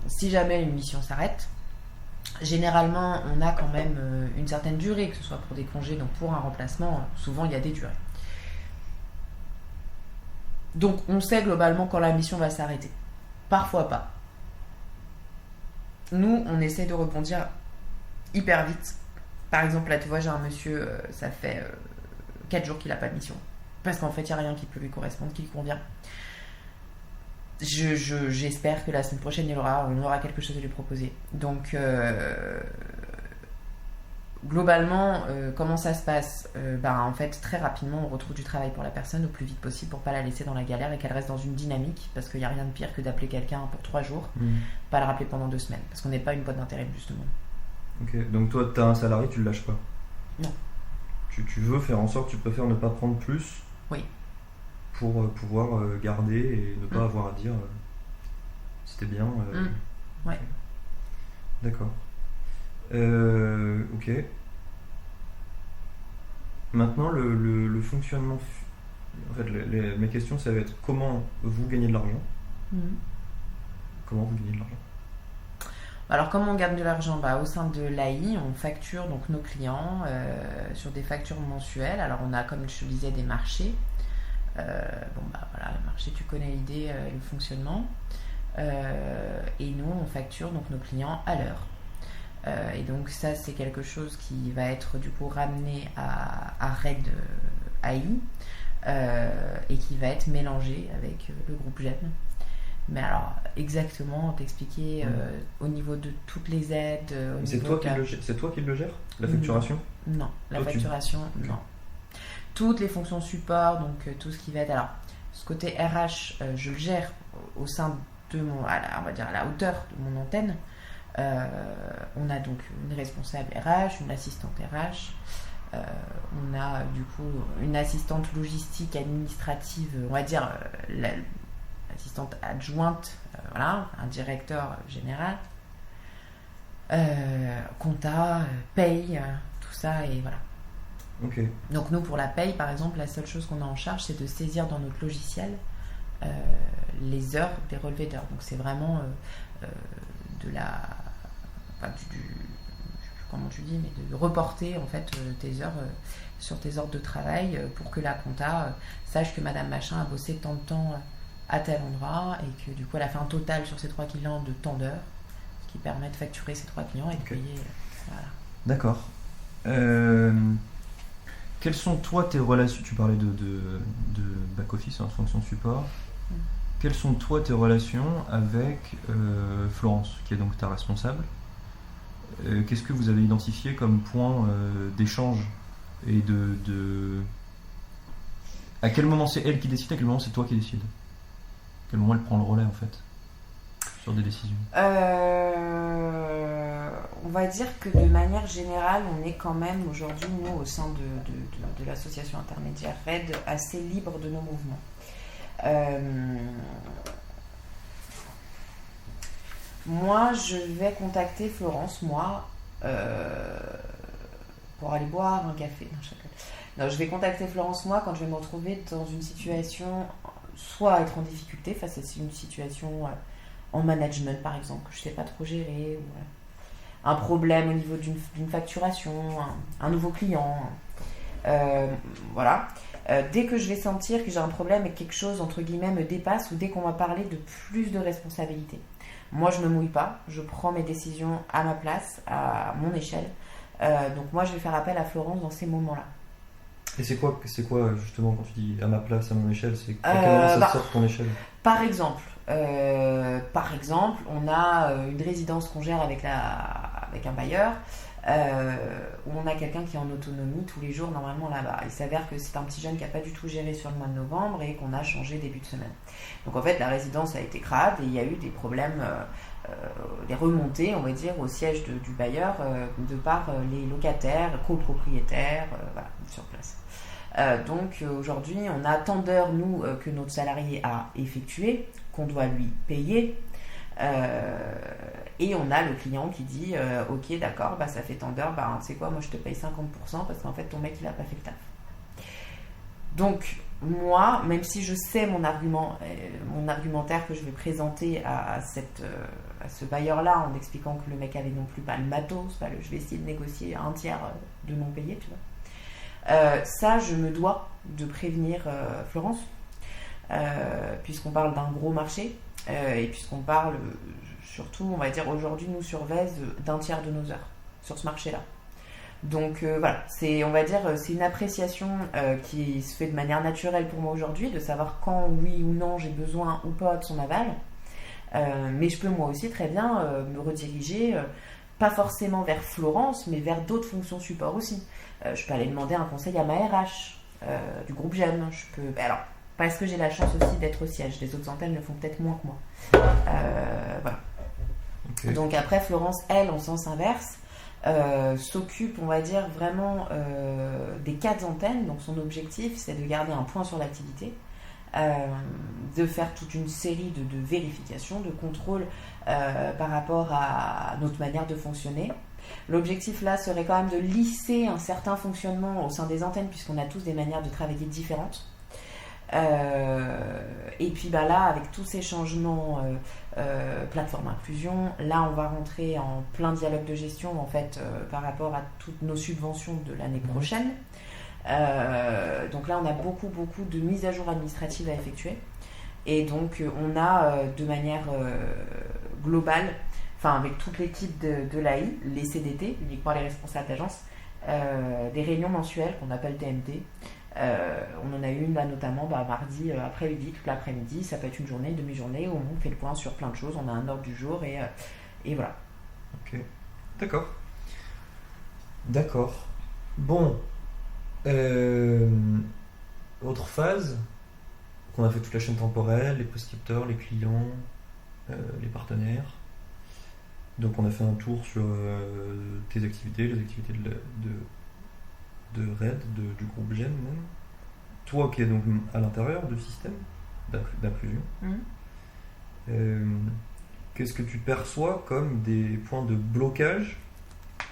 Si jamais une mission s'arrête, généralement, on a quand même une certaine durée, que ce soit pour des congés, donc pour un remplacement, souvent il y a des durées. Donc, on sait globalement quand la mission va s'arrêter. Parfois pas. Nous, on essaie de rebondir hyper vite. Par exemple, là, tu vois, j'ai un monsieur, ça fait 4 jours qu'il n'a pas de mission. Parce qu'en fait, il n'y a rien qui peut lui correspondre, qui lui convient. J'espère que la semaine prochaine, on aura quelque chose à lui proposer. Donc, globalement, comment ça se passe ? En fait, très rapidement, on retrouve du travail pour la personne au plus vite possible pour ne pas la laisser dans la galère et qu'elle reste dans une dynamique. Parce qu'il n'y a rien de pire que d'appeler quelqu'un pour 3 jours, pas le rappeler pendant 2 semaines. Parce qu'on n'est pas une boîte d'intérim, justement. Ok, donc toi, tu as un salarié, tu ne le lâches pas ? Non. Tu veux faire en sorte, tu préfères ne pas prendre plus ? Oui. Pour pouvoir garder et ne pas avoir à dire c'était bien. Ouais. D'accord. Ok. Maintenant, le fonctionnement. En fait, mes questions, ça va être comment vous gagnez de l'argent. Comment vous gagnez de l'argent ? Alors, comment on gagne de l'argent ? Au sein de l'AI, on facture donc nos clients sur des factures mensuelles. Alors, on a, comme je te disais, des marchés. Voilà, le marché, tu connais l'idée et le fonctionnement. Et nous, on facture donc nos clients à l'heure. Et donc, ça, c'est quelque chose qui va être du coup ramené à Red AI et qui va être mélangé avec le groupe GEM. Mais alors, exactement, t'expliquer au niveau de toutes les aides. C'est toi qui le gères, la facturation ? Non, la facturation, non. Toutes les fonctions support, donc tout ce qui va être... Alors, ce côté RH, je le gère au sein de on va dire à la hauteur de mon antenne. On a donc une responsable RH, une assistante RH. On a du coup une assistante logistique administrative, on va dire l'assistante adjointe, un directeur général. Compta, paye, tout ça, et voilà. Okay. Donc nous, pour la paye, par exemple, la seule chose qu'on a en charge, c'est de saisir dans notre logiciel les heures des relevés d'heures. Donc c'est vraiment de la... comment tu dis, mais de reporter en fait tes heures sur tes ordres de travail pour que la compta sache que Madame Machin a bossé tant de temps à tel endroit, et que du coup elle a fait un total sur ces 3 clients de tant d'heures, ce qui permet de facturer ces 3 clients et de payer. Voilà. D'accord. Quelles sont toi tes relations, tu parlais de back-office, fonction de support, quelles sont toi tes relations avec Florence, qui est donc ta responsable? Qu'est-ce que vous avez identifié comme point d'échange et à quel moment c'est elle qui décide, à quel moment c'est toi qui décide? À quel moment elle prend le relais en fait sur des décisions? On va dire que de manière générale, on est quand même aujourd'hui, nous, au sein de l'association intermédiaire RED, assez libre de nos mouvements. Moi, je vais contacter Florence, pour aller boire un café. Non, je vais contacter Florence, quand je vais me retrouver dans une situation, soit être en difficulté face à une situation en management, par exemple, que je ne sais pas trop gérer, ou un problème au niveau d'une facturation, un nouveau client. Voilà. Dès que je vais sentir que j'ai un problème et que quelque chose, entre guillemets, me dépasse, ou dès qu'on va parler de plus de responsabilité, moi, je ne me mouille pas, je prends mes décisions à ma place, à mon échelle. Donc moi, je vais faire appel à Florence dans ces moments-là. Et c'est quoi justement quand tu dis à ma place, à mon échelle, c'est à quel moment ça sort de ton échelle? Par exemple, on a une résidence qu'on gère avec un bailleur, où on a quelqu'un qui est en autonomie tous les jours normalement là-bas. Il s'avère que c'est un petit jeune qui n'a pas du tout géré sur le mois de novembre et qu'on a changé début de semaine. Donc en fait, la résidence a été crade et il y a eu des problèmes, des remontées, on va dire, au siège du bailleur de par les locataires, copropriétaires, sur place. Donc aujourd'hui, on a tant d'heures, nous, que notre salarié a effectué, qu'on doit lui payer. Et on a le client qui dit ok, d'accord, ça fait tant d'heures, tu sais quoi, moi je te paye 50% parce qu'en fait ton mec il a pas fait le taf. Donc moi, même si je sais mon argumentaire que je vais présenter à ce bailleur là, en expliquant que le mec avait non plus pas le matos, je vais essayer de négocier un tiers de non payé, tu vois. Ça, je me dois de prévenir Florence, puisqu'on parle d'un gros marché, et puisqu'on parle surtout, on va dire aujourd'hui, nous sur Vez, d'un tiers de nos heures sur ce marché-là. Donc voilà, c'est une appréciation qui se fait de manière naturelle pour moi aujourd'hui, de savoir quand, oui ou non, j'ai besoin ou pas de son aval. Mais je peux moi aussi très bien me rediriger, pas forcément vers Florence, mais vers d'autres fonctions support aussi. Je peux aller demander un conseil à ma RH du groupe GEM. Alors, parce que j'ai la chance aussi d'être au siège. Les autres antennes le font peut-être moins que moi. Voilà. Okay. Donc après, Florence, elle, en sens inverse, s'occupe, on va dire, vraiment des 4 antennes. Donc son objectif, c'est de garder un point sur l'activité, de faire toute une série de vérifications, de contrôles par rapport à notre manière de fonctionner. L'objectif là serait quand même de lisser un certain fonctionnement au sein des antennes, puisqu'on a tous des manières de travailler différentes. Et puis là, avec tous ces changements plateforme inclusion, là on va rentrer en plein dialogue de gestion en fait par rapport à toutes nos subventions de l'année prochaine. Donc là on a beaucoup de mises à jour administratives à effectuer, et donc on a de manière globale, avec toute l'équipe de l'AI, les CDT, uniquement les responsables d'agence, des réunions mensuelles qu'on appelle TMT. On en a eu une là notamment mardi après-midi, toute l'après-midi. Ça peut être une journée, une demi-journée où on fait le point sur plein de choses. On a un ordre du jour et voilà. Ok, d'accord. Bon, autre phase qu'on a fait toute la chaîne temporelle, les prescripteurs, les clients, les partenaires. Donc on a fait un tour sur tes activités, les activités de RED, du groupe GEM même. Toi qui es donc à l'intérieur du système d'inclusion, qu'est-ce que tu perçois comme des points de blocage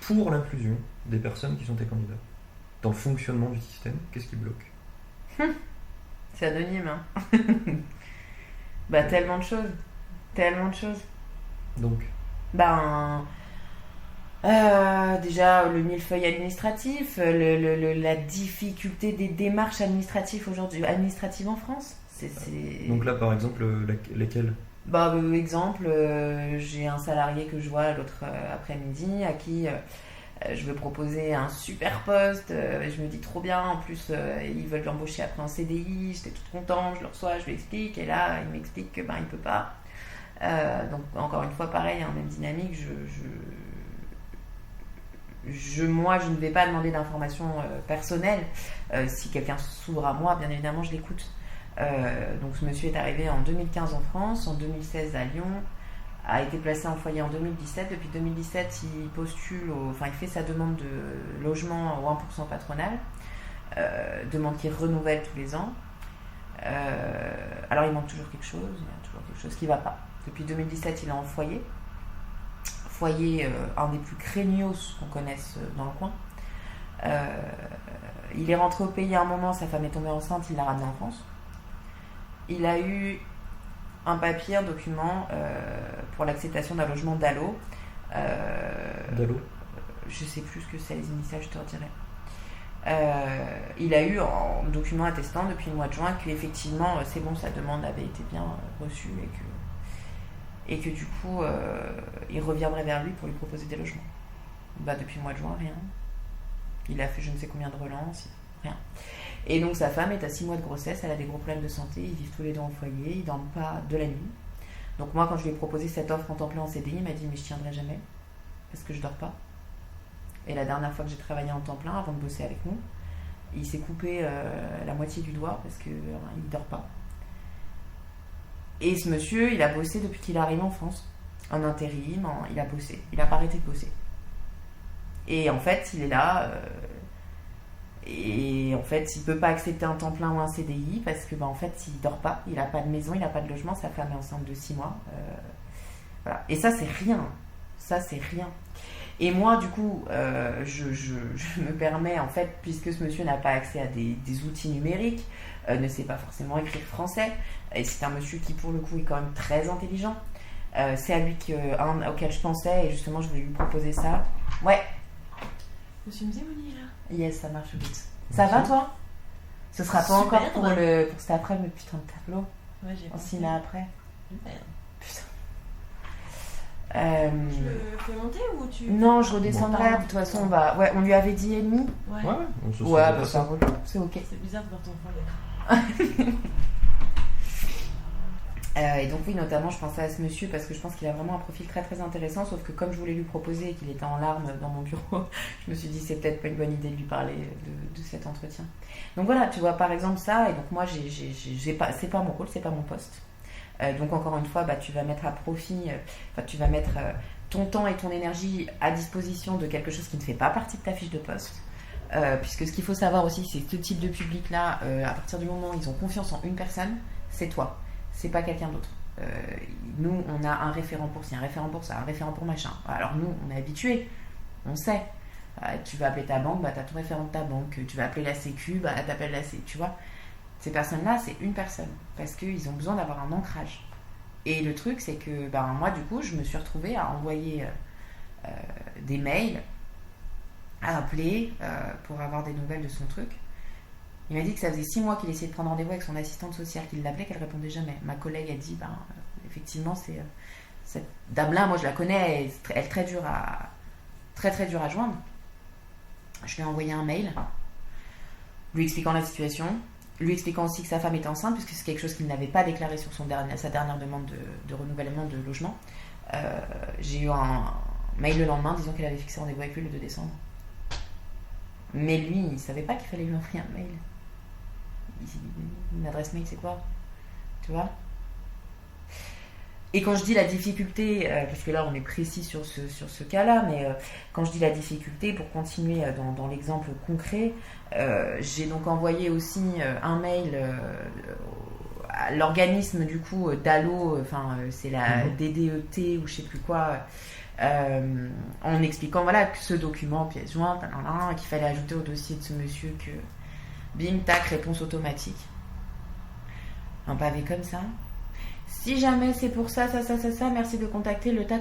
pour l'inclusion des personnes qui sont tes candidats? Dans le fonctionnement du système, qu'est-ce qui bloque? C'est anonyme, hein. Tellement de choses. Donc déjà le millefeuille administratif, la difficulté des démarches administratives aujourd'hui, administratives en France, Donc là, par exemple, lesquels? Exemple, j'ai un salarié que je vois l'autre après-midi à qui je veux proposer un super poste. Je me dis trop bien. En plus, ils veulent l'embaucher après en CDI. J'étais toute contente. Je le reçois, je lui explique. Et là, il m'explique que il peut pas. Donc, encore une fois, pareil, même dynamique. Moi, je ne vais pas demander d'informations personnelles. Si quelqu'un s'ouvre à moi, bien évidemment, je l'écoute. Donc ce monsieur est arrivé en 2015 en France, en 2016 à Lyon, a été placé en foyer en 2017. Depuis 2017, il postule, il fait sa demande de logement au 1% patronal, demande qu'il renouvelle tous les ans. Alors il manque toujours quelque chose, il y a toujours quelque chose qui ne va pas. Depuis 2017, il est en foyer. Un des plus craignos qu'on connaisse dans le coin. Il est rentré au pays à un moment, sa femme est tombée enceinte, il l'a ramené en France. Il a eu un papier, un document pour l'acceptation d'un logement DALO. DALO? Je sais plus ce que c'est, les initiales, je te redirai. Il a eu un document attestant depuis le mois de juin qu'effectivement, c'est bon, sa demande avait été bien reçue et que du coup, il reviendrait vers lui pour lui proposer des logements. Depuis le mois de juin, rien. Il a fait je ne sais combien de relances, rien. Et donc sa femme est à 6 mois de grossesse, elle a des gros problèmes de santé, ils vivent tous les deux en foyer, ils ne dorment pas de la nuit. Donc moi, quand je lui ai proposé cette offre en temps plein en CDI, il m'a dit mais je tiendrai jamais, parce que je dors pas. Et la dernière fois que j'ai travaillé en temps plein, avant de bosser avec nous, il s'est coupé la moitié du doigt parce qu'il ne dort pas. Et ce monsieur, il a bossé depuis qu'il est arrivé en France, en intérim, il a bossé, il n'a pas arrêté de bosser. Et en fait, il est là... Et en fait, il peut pas accepter un temps plein ou un CDI parce que en fait, il dort pas, il a pas de maison, il a pas de logement, sa femme est enceinte de 6 mois. Voilà. Et ça, c'est rien. Ça, c'est rien. Et moi, du coup, je me permets, en fait, puisque ce monsieur n'a pas accès à des outils numériques, ne sait pas forcément écrire français, et c'est un monsieur qui, pour le coup, est quand même très intelligent. C'est à lui auquel je pensais, et justement, je voulais lui proposer ça. Ouais. Monsieur Mzémouni, là. Yes, ça marche vite. Ça va, toi? Ce sera pas super, encore pour cet après, mais putain de tableau. Ouais, j'ai On s'y met après. Merde. Putain. Je le fais monter ou tu... Non, je redescendrai. De toute façon, on va. Ouais, on lui avait dit 1,5. Ouais. On se Ouais, ça roule. C'est ok. C'est bizarre de voir ton foyer. Et donc oui, notamment, je pensais à ce monsieur parce que je pense qu'il a vraiment un profil très très intéressant, sauf que comme je voulais lui proposer et qu'il était en larmes dans mon bureau, je me suis dit c'est peut-être pas une bonne idée de lui parler de cet entretien. Donc voilà, tu vois par exemple ça, et donc moi c'est pas mon rôle, c'est pas mon poste. Donc encore une fois, tu vas mettre à profit, tu vas mettre ton temps et ton énergie à disposition de quelque chose qui ne fait pas partie de ta fiche de poste. Puisque ce qu'il faut savoir aussi, c'est que ce type de public-là, à partir du moment où ils ont confiance en une personne, c'est toi. C'est pas quelqu'un d'autre. Nous, on a un référent pour ci, un référent pour ça, un référent pour machin. Alors nous, on est habitués, on sait. Tu vas appeler ta banque, t'as ton référent de ta banque. Tu vas appeler la sécu, t'appelles la sécu, tu vois. Ces personnes-là, c'est une personne. Parce qu'ils ont besoin d'avoir un ancrage. Et le truc, c'est que moi, du coup, je me suis retrouvée à envoyer des mails, à appeler pour avoir des nouvelles de son truc. Il m'a dit que ça faisait 6 mois qu'il essayait de prendre rendez-vous avec son assistante sociale, qu'il l'appelait, qu'elle répondait jamais. Ma collègue a dit, effectivement, c'est cette dame-là, moi je la connais, elle est très dure à joindre. Je lui ai envoyé un mail, lui expliquant la situation, lui expliquant aussi que sa femme était enceinte, puisque c'est quelque chose qu'il n'avait pas déclaré sur sa dernière demande de renouvellement de logement. J'ai eu un mail le lendemain disant qu'elle avait fixé rendez-vous avec lui le 2 décembre. Mais lui, il ne savait pas qu'il fallait lui envoyer un mail. Une adresse mail, c'est quoi? Tu vois? Et quand je dis la difficulté, parce que là on est précis sur ce cas-là, mais quand je dis la difficulté, pour continuer dans l'exemple concret, j'ai donc envoyé aussi un mail à l'organisme du coup DALO, c'est la DDET ou je sais plus quoi, en expliquant que ce document, pièce jointe, qu'il fallait ajouter au dossier de ce monsieur, que bim, tac, réponse automatique. Un pavé comme ça. Si jamais c'est pour ça, merci de contacter le ta.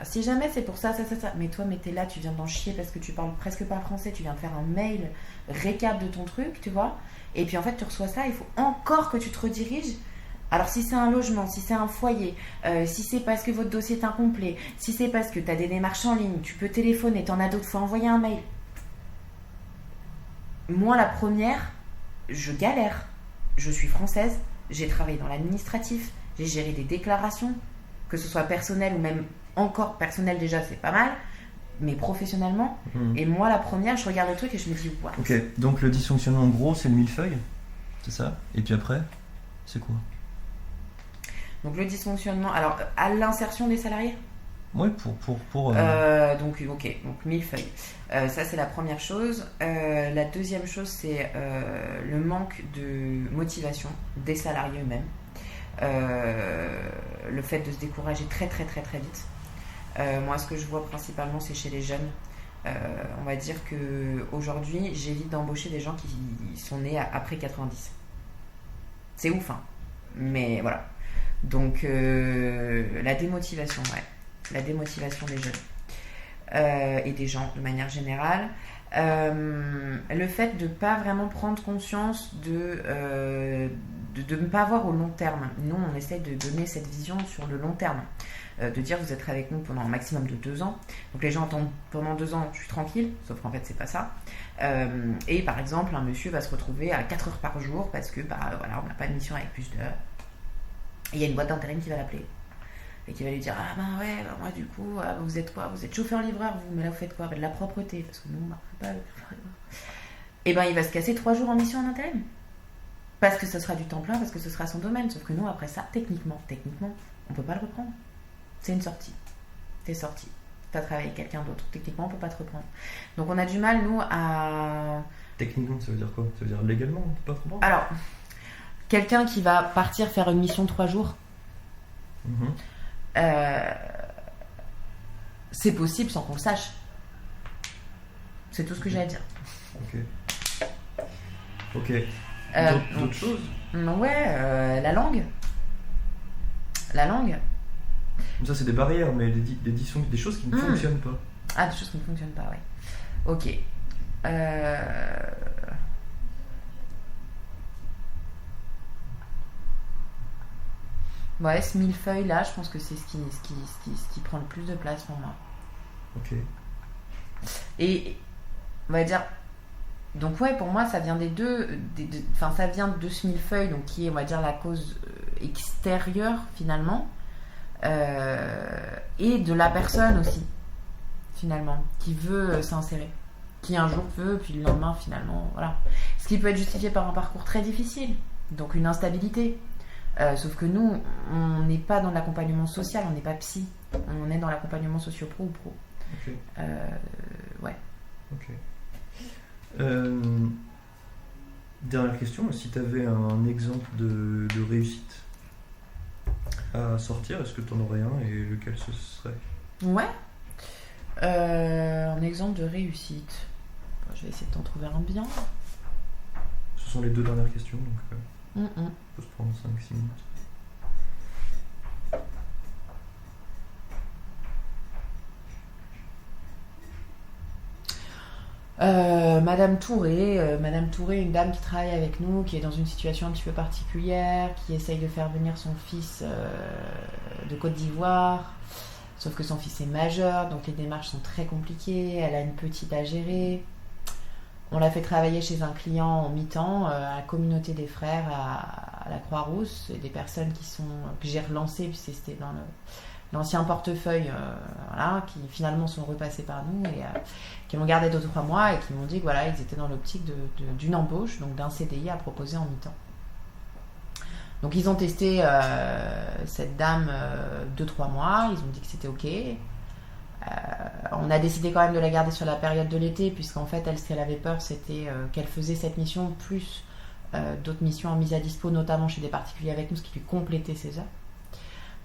Si jamais c'est pour ça. Mais toi, mais t'es là, tu viens d'en chier parce que tu parles presque pas français, tu viens de faire un mail récap de ton truc, tu vois. Et puis en fait, tu reçois ça, il faut encore que tu te rediriges. Alors si c'est un logement, si c'est un foyer, si c'est parce que votre dossier est incomplet, si c'est parce que tu as des démarches en ligne, tu peux téléphoner, t'en as d'autres, faut envoyer un mail. Moi, la première, je galère. Je suis française, j'ai travaillé dans l'administratif, j'ai géré des déclarations, que ce soit personnel ou même encore personnel déjà, c'est pas mal, mais professionnellement. Et moi, la première, je regarde le truc et je me dis, what ? Ok, donc le dysfonctionnement en gros, c'est le millefeuille, c'est ça ? Et puis après, c'est quoi ? Donc le dysfonctionnement, alors à l'insertion des salariés ? Ouais, donc millefeuille. Ça c'est la première chose. La deuxième chose c'est le manque de motivation des salariés eux-mêmes. Le fait de se décourager très très très très vite. Moi ce que je vois principalement c'est chez les jeunes. On va dire que aujourd'hui j'évite d'embaucher des gens qui sont nés après 90. C'est ouf hein. Mais voilà. Donc la démotivation, ouais. La démotivation des jeunes et des gens de manière générale. Le fait de ne pas vraiment prendre conscience de ne pas voir au long terme. Nous, on essaye de donner cette vision sur le long terme. De dire vous êtes avec nous pendant un maximum de 2 ans. Donc les gens entendent pendant 2 ans, je suis tranquille, sauf qu'en fait, c'est pas ça. Et par exemple, un monsieur va se retrouver à 4 heures par jour parce que voilà, on n'a pas de mission avec plus d'heures. Et il y a une boîte d'intérim qui va l'appeler. Et qui va lui dire moi du coup vous êtes quoi, vous êtes chauffeur-livreur vous, mais là vous faites quoi, de la propreté parce que nous on ne fait pas. Et il va se casser 3 jours en mission en intérim parce que ce sera du temps plein, parce que ce sera son domaine, sauf que nous après ça techniquement on peut pas le reprendre, c'est une sortie, t'es sorti, t'as travaillé avec quelqu'un d'autre, techniquement on peut pas te reprendre, donc on a du mal nous à... Techniquement ça veut dire quoi, ça veut dire légalement on peut pas te reprendre? Alors quelqu'un qui va partir faire une mission 3 jours c'est possible sans qu'on le sache. C'est tout ce que j'ai à dire. Ok. D'autres choses? Ouais, la langue. Ça c'est des barrières, mais des choses qui ne fonctionnent pas. Ah, des choses qui ne fonctionnent pas, ouais. Ok. Ouais, ce millefeuille là, je pense que c'est ce qui prend le plus de place pour moi. Ok. Et on va dire, donc ouais, pour moi ça vient des deux, ça vient de ce millefeuille, donc qui est, on va dire, la cause extérieure finalement, et de la personne aussi finalement qui veut s'insérer, qui un jour veut, puis le lendemain finalement, voilà. Ce qui peut être justifié par un parcours très difficile, donc une instabilité. Sauf que nous, on n'est pas dans l'accompagnement social, on n'est pas psy, on est dans l'accompagnement socio-pro ou pro. Ok. Ouais. Ok. Dernière question, si tu avais un exemple de réussite à sortir, est-ce que tu en aurais un et lequel ce serait? Ouais. Un exemple de réussite. Je vais essayer de t'en trouver un bien. Ce sont les 2 dernières questions, donc on peut se prendre 5-6 minutes. Madame Touré, une dame qui travaille avec nous, qui est dans une situation un petit peu particulière, qui essaye de faire venir son fils de Côte d'Ivoire, sauf que son fils est majeur, donc les démarches sont très compliquées, elle a une petite à gérer. On l'a fait travailler chez un client en mi-temps, à la communauté des frères, à la Croix-Rousse, et des personnes que j'ai relancées, puisque c'était dans l'ancien portefeuille, voilà, qui finalement sont repassés par nous et qui m'ont gardé 2-3 mois et qui m'ont dit que voilà, ils étaient dans l'optique d'une embauche, donc d'un CDI à proposer en mi-temps. Donc ils ont testé cette dame 2-3 mois, ils ont dit que c'était ok. On a décidé quand même de la garder sur la période de l'été, puisqu'en fait elle, ce qu'elle avait peur, c'était qu'elle faisait cette mission plus d'autres missions en mise à dispo, notamment chez des particuliers avec nous, ce qui lui complétait ses heures.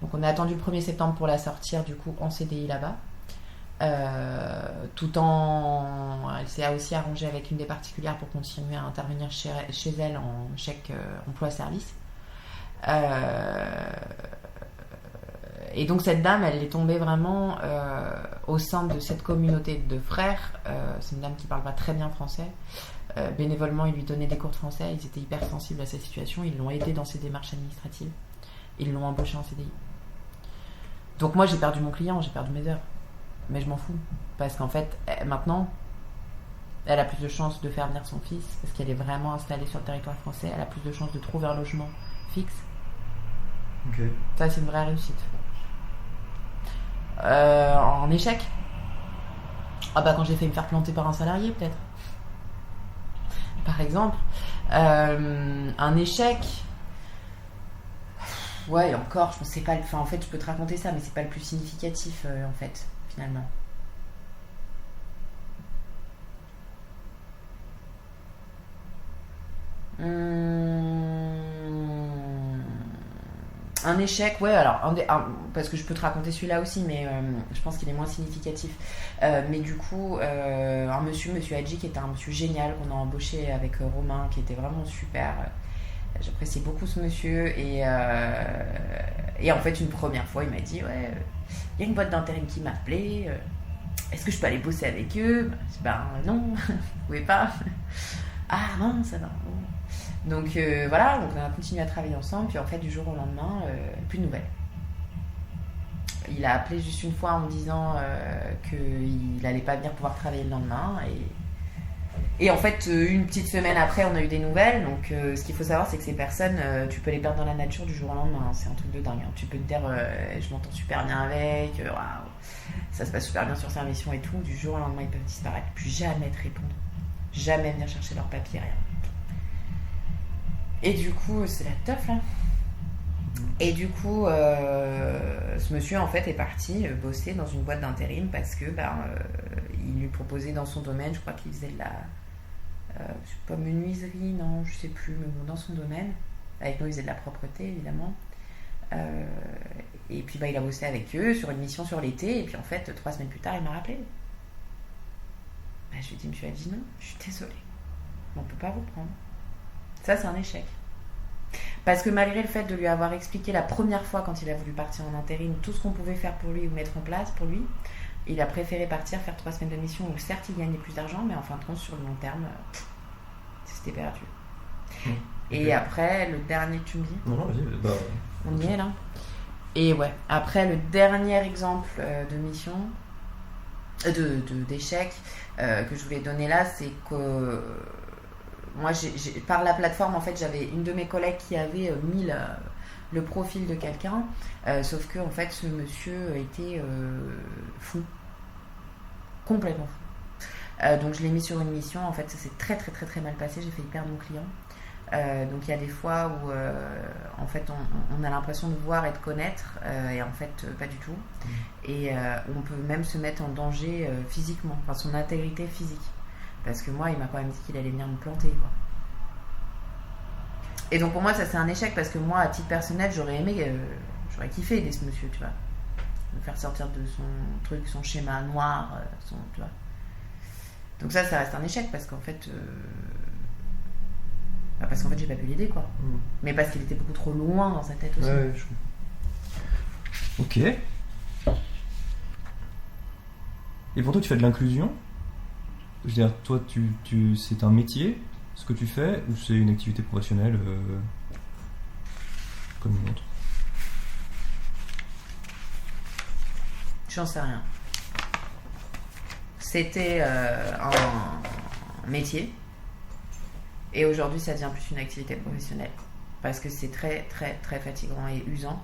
Donc on a attendu le 1er septembre pour la sortir du coup en CDI là-bas, elle s'est aussi arrangée avec une des particulières pour continuer à intervenir chez elle en chèque emploi-service. Et donc cette dame, elle est tombée vraiment au sein de cette communauté de frères. C'est une dame qui parle pas très bien français. Bénévolement, ils lui donnaient des cours de français. Ils étaient hyper sensibles à sa situation. Ils l'ont aidé dans ses démarches administratives. Ils l'ont embauché en CDI. Donc moi, j'ai perdu mon client, j'ai perdu mes heures. Mais je m'en fous. Parce qu'en fait, maintenant, elle a plus de chances de faire venir son fils. Parce qu'elle est vraiment installée sur le territoire français. Elle a plus de chances de trouver un logement fixe. Okay. Ça, c'est une vraie réussite. En échec, quand j'ai fait me faire planter par un salarié, peut-être. Par exemple. Un échec... Ouais, encore, je sais pas. En fait, je peux te raconter ça, mais c'est pas le plus significatif, en fait, finalement. Un échec, ouais, alors, parce que je peux te raconter celui-là aussi, mais je pense qu'il est moins significatif. Mais du coup, un monsieur Hadji, qui était un monsieur génial, qu'on a embauché avec Romain, qui était vraiment super. J'apprécie beaucoup ce monsieur. Et en fait, une première fois, il m'a dit, ouais, il y a une boîte d'intérim qui m'a appelé. Est-ce que je peux aller bosser avec eux ? Non, vous pouvez pas. Ah non, ça va. Donc voilà, donc on a continué à travailler ensemble, puis en fait du jour au lendemain, plus de nouvelles. Il a appelé juste une fois en me disant qu'il n'allait pas venir pouvoir travailler le lendemain, et en fait une petite semaine après on a eu des nouvelles. Donc ce qu'il faut savoir, c'est que ces personnes, tu peux les perdre dans la nature du jour au lendemain, hein. C'est un truc de dingue, hein. Tu peux te dire je m'entends super bien avec, waouh, ça se passe super bien sur sa mission et tout, du jour au lendemain ils peuvent disparaître, plus jamais te répondre, jamais venir chercher leurs papiers, rien. Et du coup, c'est la teuf là. Et du coup, ce monsieur en fait est parti bosser dans une boîte d'intérim parce que il lui proposait dans son domaine, je crois qu'il faisait de la je sais pas, menuiserie, non, je sais plus, mais bon, dans son domaine. Avec nous, il faisait de la propreté évidemment. Et puis il a bossé avec eux sur une mission sur l'été, et puis en fait 3 semaines plus tard, il m'a rappelé. Je lui ai dit, monsieur Hadji, non, je suis désolée, on peut pas vous prendre. Ça, c'est un échec. Parce que malgré le fait de lui avoir expliqué la première fois, quand il a voulu partir en intérim, tout ce qu'on pouvait faire pour lui ou mettre en place pour lui, il a préféré partir, faire 3 semaines de mission où certes il gagnait plus d'argent, mais en fin de compte, sur le long terme, c'était perdu. Et après, le dernier, tu me dis ? Non, vas-y. On y est là. Et ouais, après, le dernier exemple de mission, d'échec que je voulais donner là, c'est que moi, par la plateforme, en fait, j'avais une de mes collègues qui avait mis le profil de quelqu'un, sauf que en fait, ce monsieur était fou, complètement fou. Donc, je l'ai mis sur une mission. En fait, ça s'est très, très, très, très mal passé. J'ai failli perdre mon client. Donc, il y a des fois où, en fait, on a l'impression de voir et de connaître, et en fait, pas du tout. Et on peut même se mettre en danger physiquement, enfin, son intégrité physique. Parce que moi, il m'a quand même dit qu'il allait venir me planter, quoi. Et donc pour moi, ça c'est un échec, parce que moi, à titre personnel, j'aurais aimé, j'aurais kiffé aider ce monsieur, tu vois. Me faire sortir de son truc, son schéma noir, tu vois. Donc ça reste un échec, parce qu'en fait... j'ai pas pu l'aider, quoi. Mais parce qu'il était beaucoup trop loin dans sa tête aussi. Ouais, Ok. Et pour toi, tu fais de l'inclusion ? Je veux dire, toi, c'est un métier, ce que tu fais, ou c'est une activité professionnelle comme une autre ? J'en sais rien. C'était un métier, et aujourd'hui, ça devient plus une activité professionnelle, parce que c'est très, très, très fatigant et usant,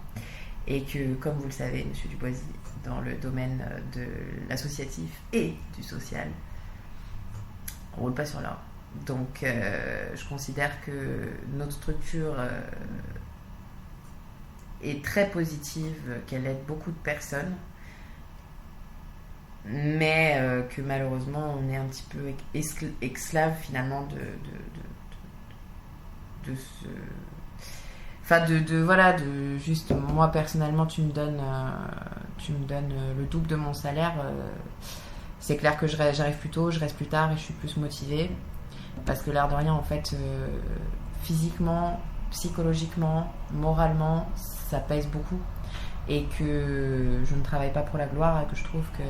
et que, comme vous le savez, monsieur Duboisy, dans le domaine de l'associatif et du social, on roule pas sur l'or. Donc je considère que notre structure est très positive, qu'elle aide beaucoup de personnes, mais que malheureusement on est un petit peu esclave finalement de ce... Enfin de juste, moi personnellement tu me donnes le double de mon salaire, c'est clair que j'arrive plus tôt, je reste plus tard et je suis plus motivée, parce que l'air de rien en fait physiquement psychologiquement, moralement, ça pèse beaucoup. Et que je ne travaille pas pour la gloire et que je trouve que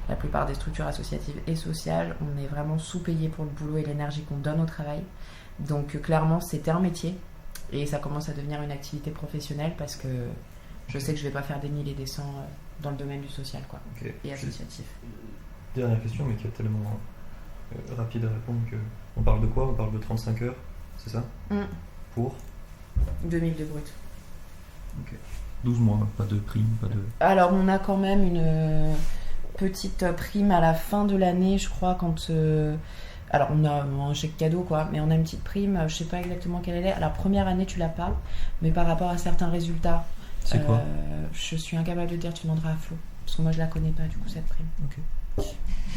la plupart des structures associatives et sociales, on est vraiment sous-payé pour le boulot et l'énergie qu'on donne au travail. Donc clairement, c'était un métier et ça commence à devenir une activité professionnelle parce que je sais que je ne vais pas faire des 1000 et des 100 dans le domaine du social et associatif. Dernière question, mais qui est tellement rapide à répondre que... On parle de quoi ? On parle de 35 heures, c'est ça ? Pour 2002 brut. Ok. 12 mois, pas de prime, pas de... Alors, on a quand même une petite prime à la fin de l'année, je crois, quand... Alors, on a un chèque cadeau, mais on a une petite prime, je sais pas exactement quelle elle est. La première année, tu l'as pas, mais par rapport à certains résultats... C'est quoi ? Je suis incapable de dire, tu demanderas à Flo, parce que moi, je la connais pas, du coup, cette prime. Ok.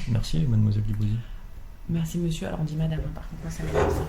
Merci, mademoiselle Dibouzy. Merci, monsieur. Alors, on dit madame, par contre, moi, ça me fait ça.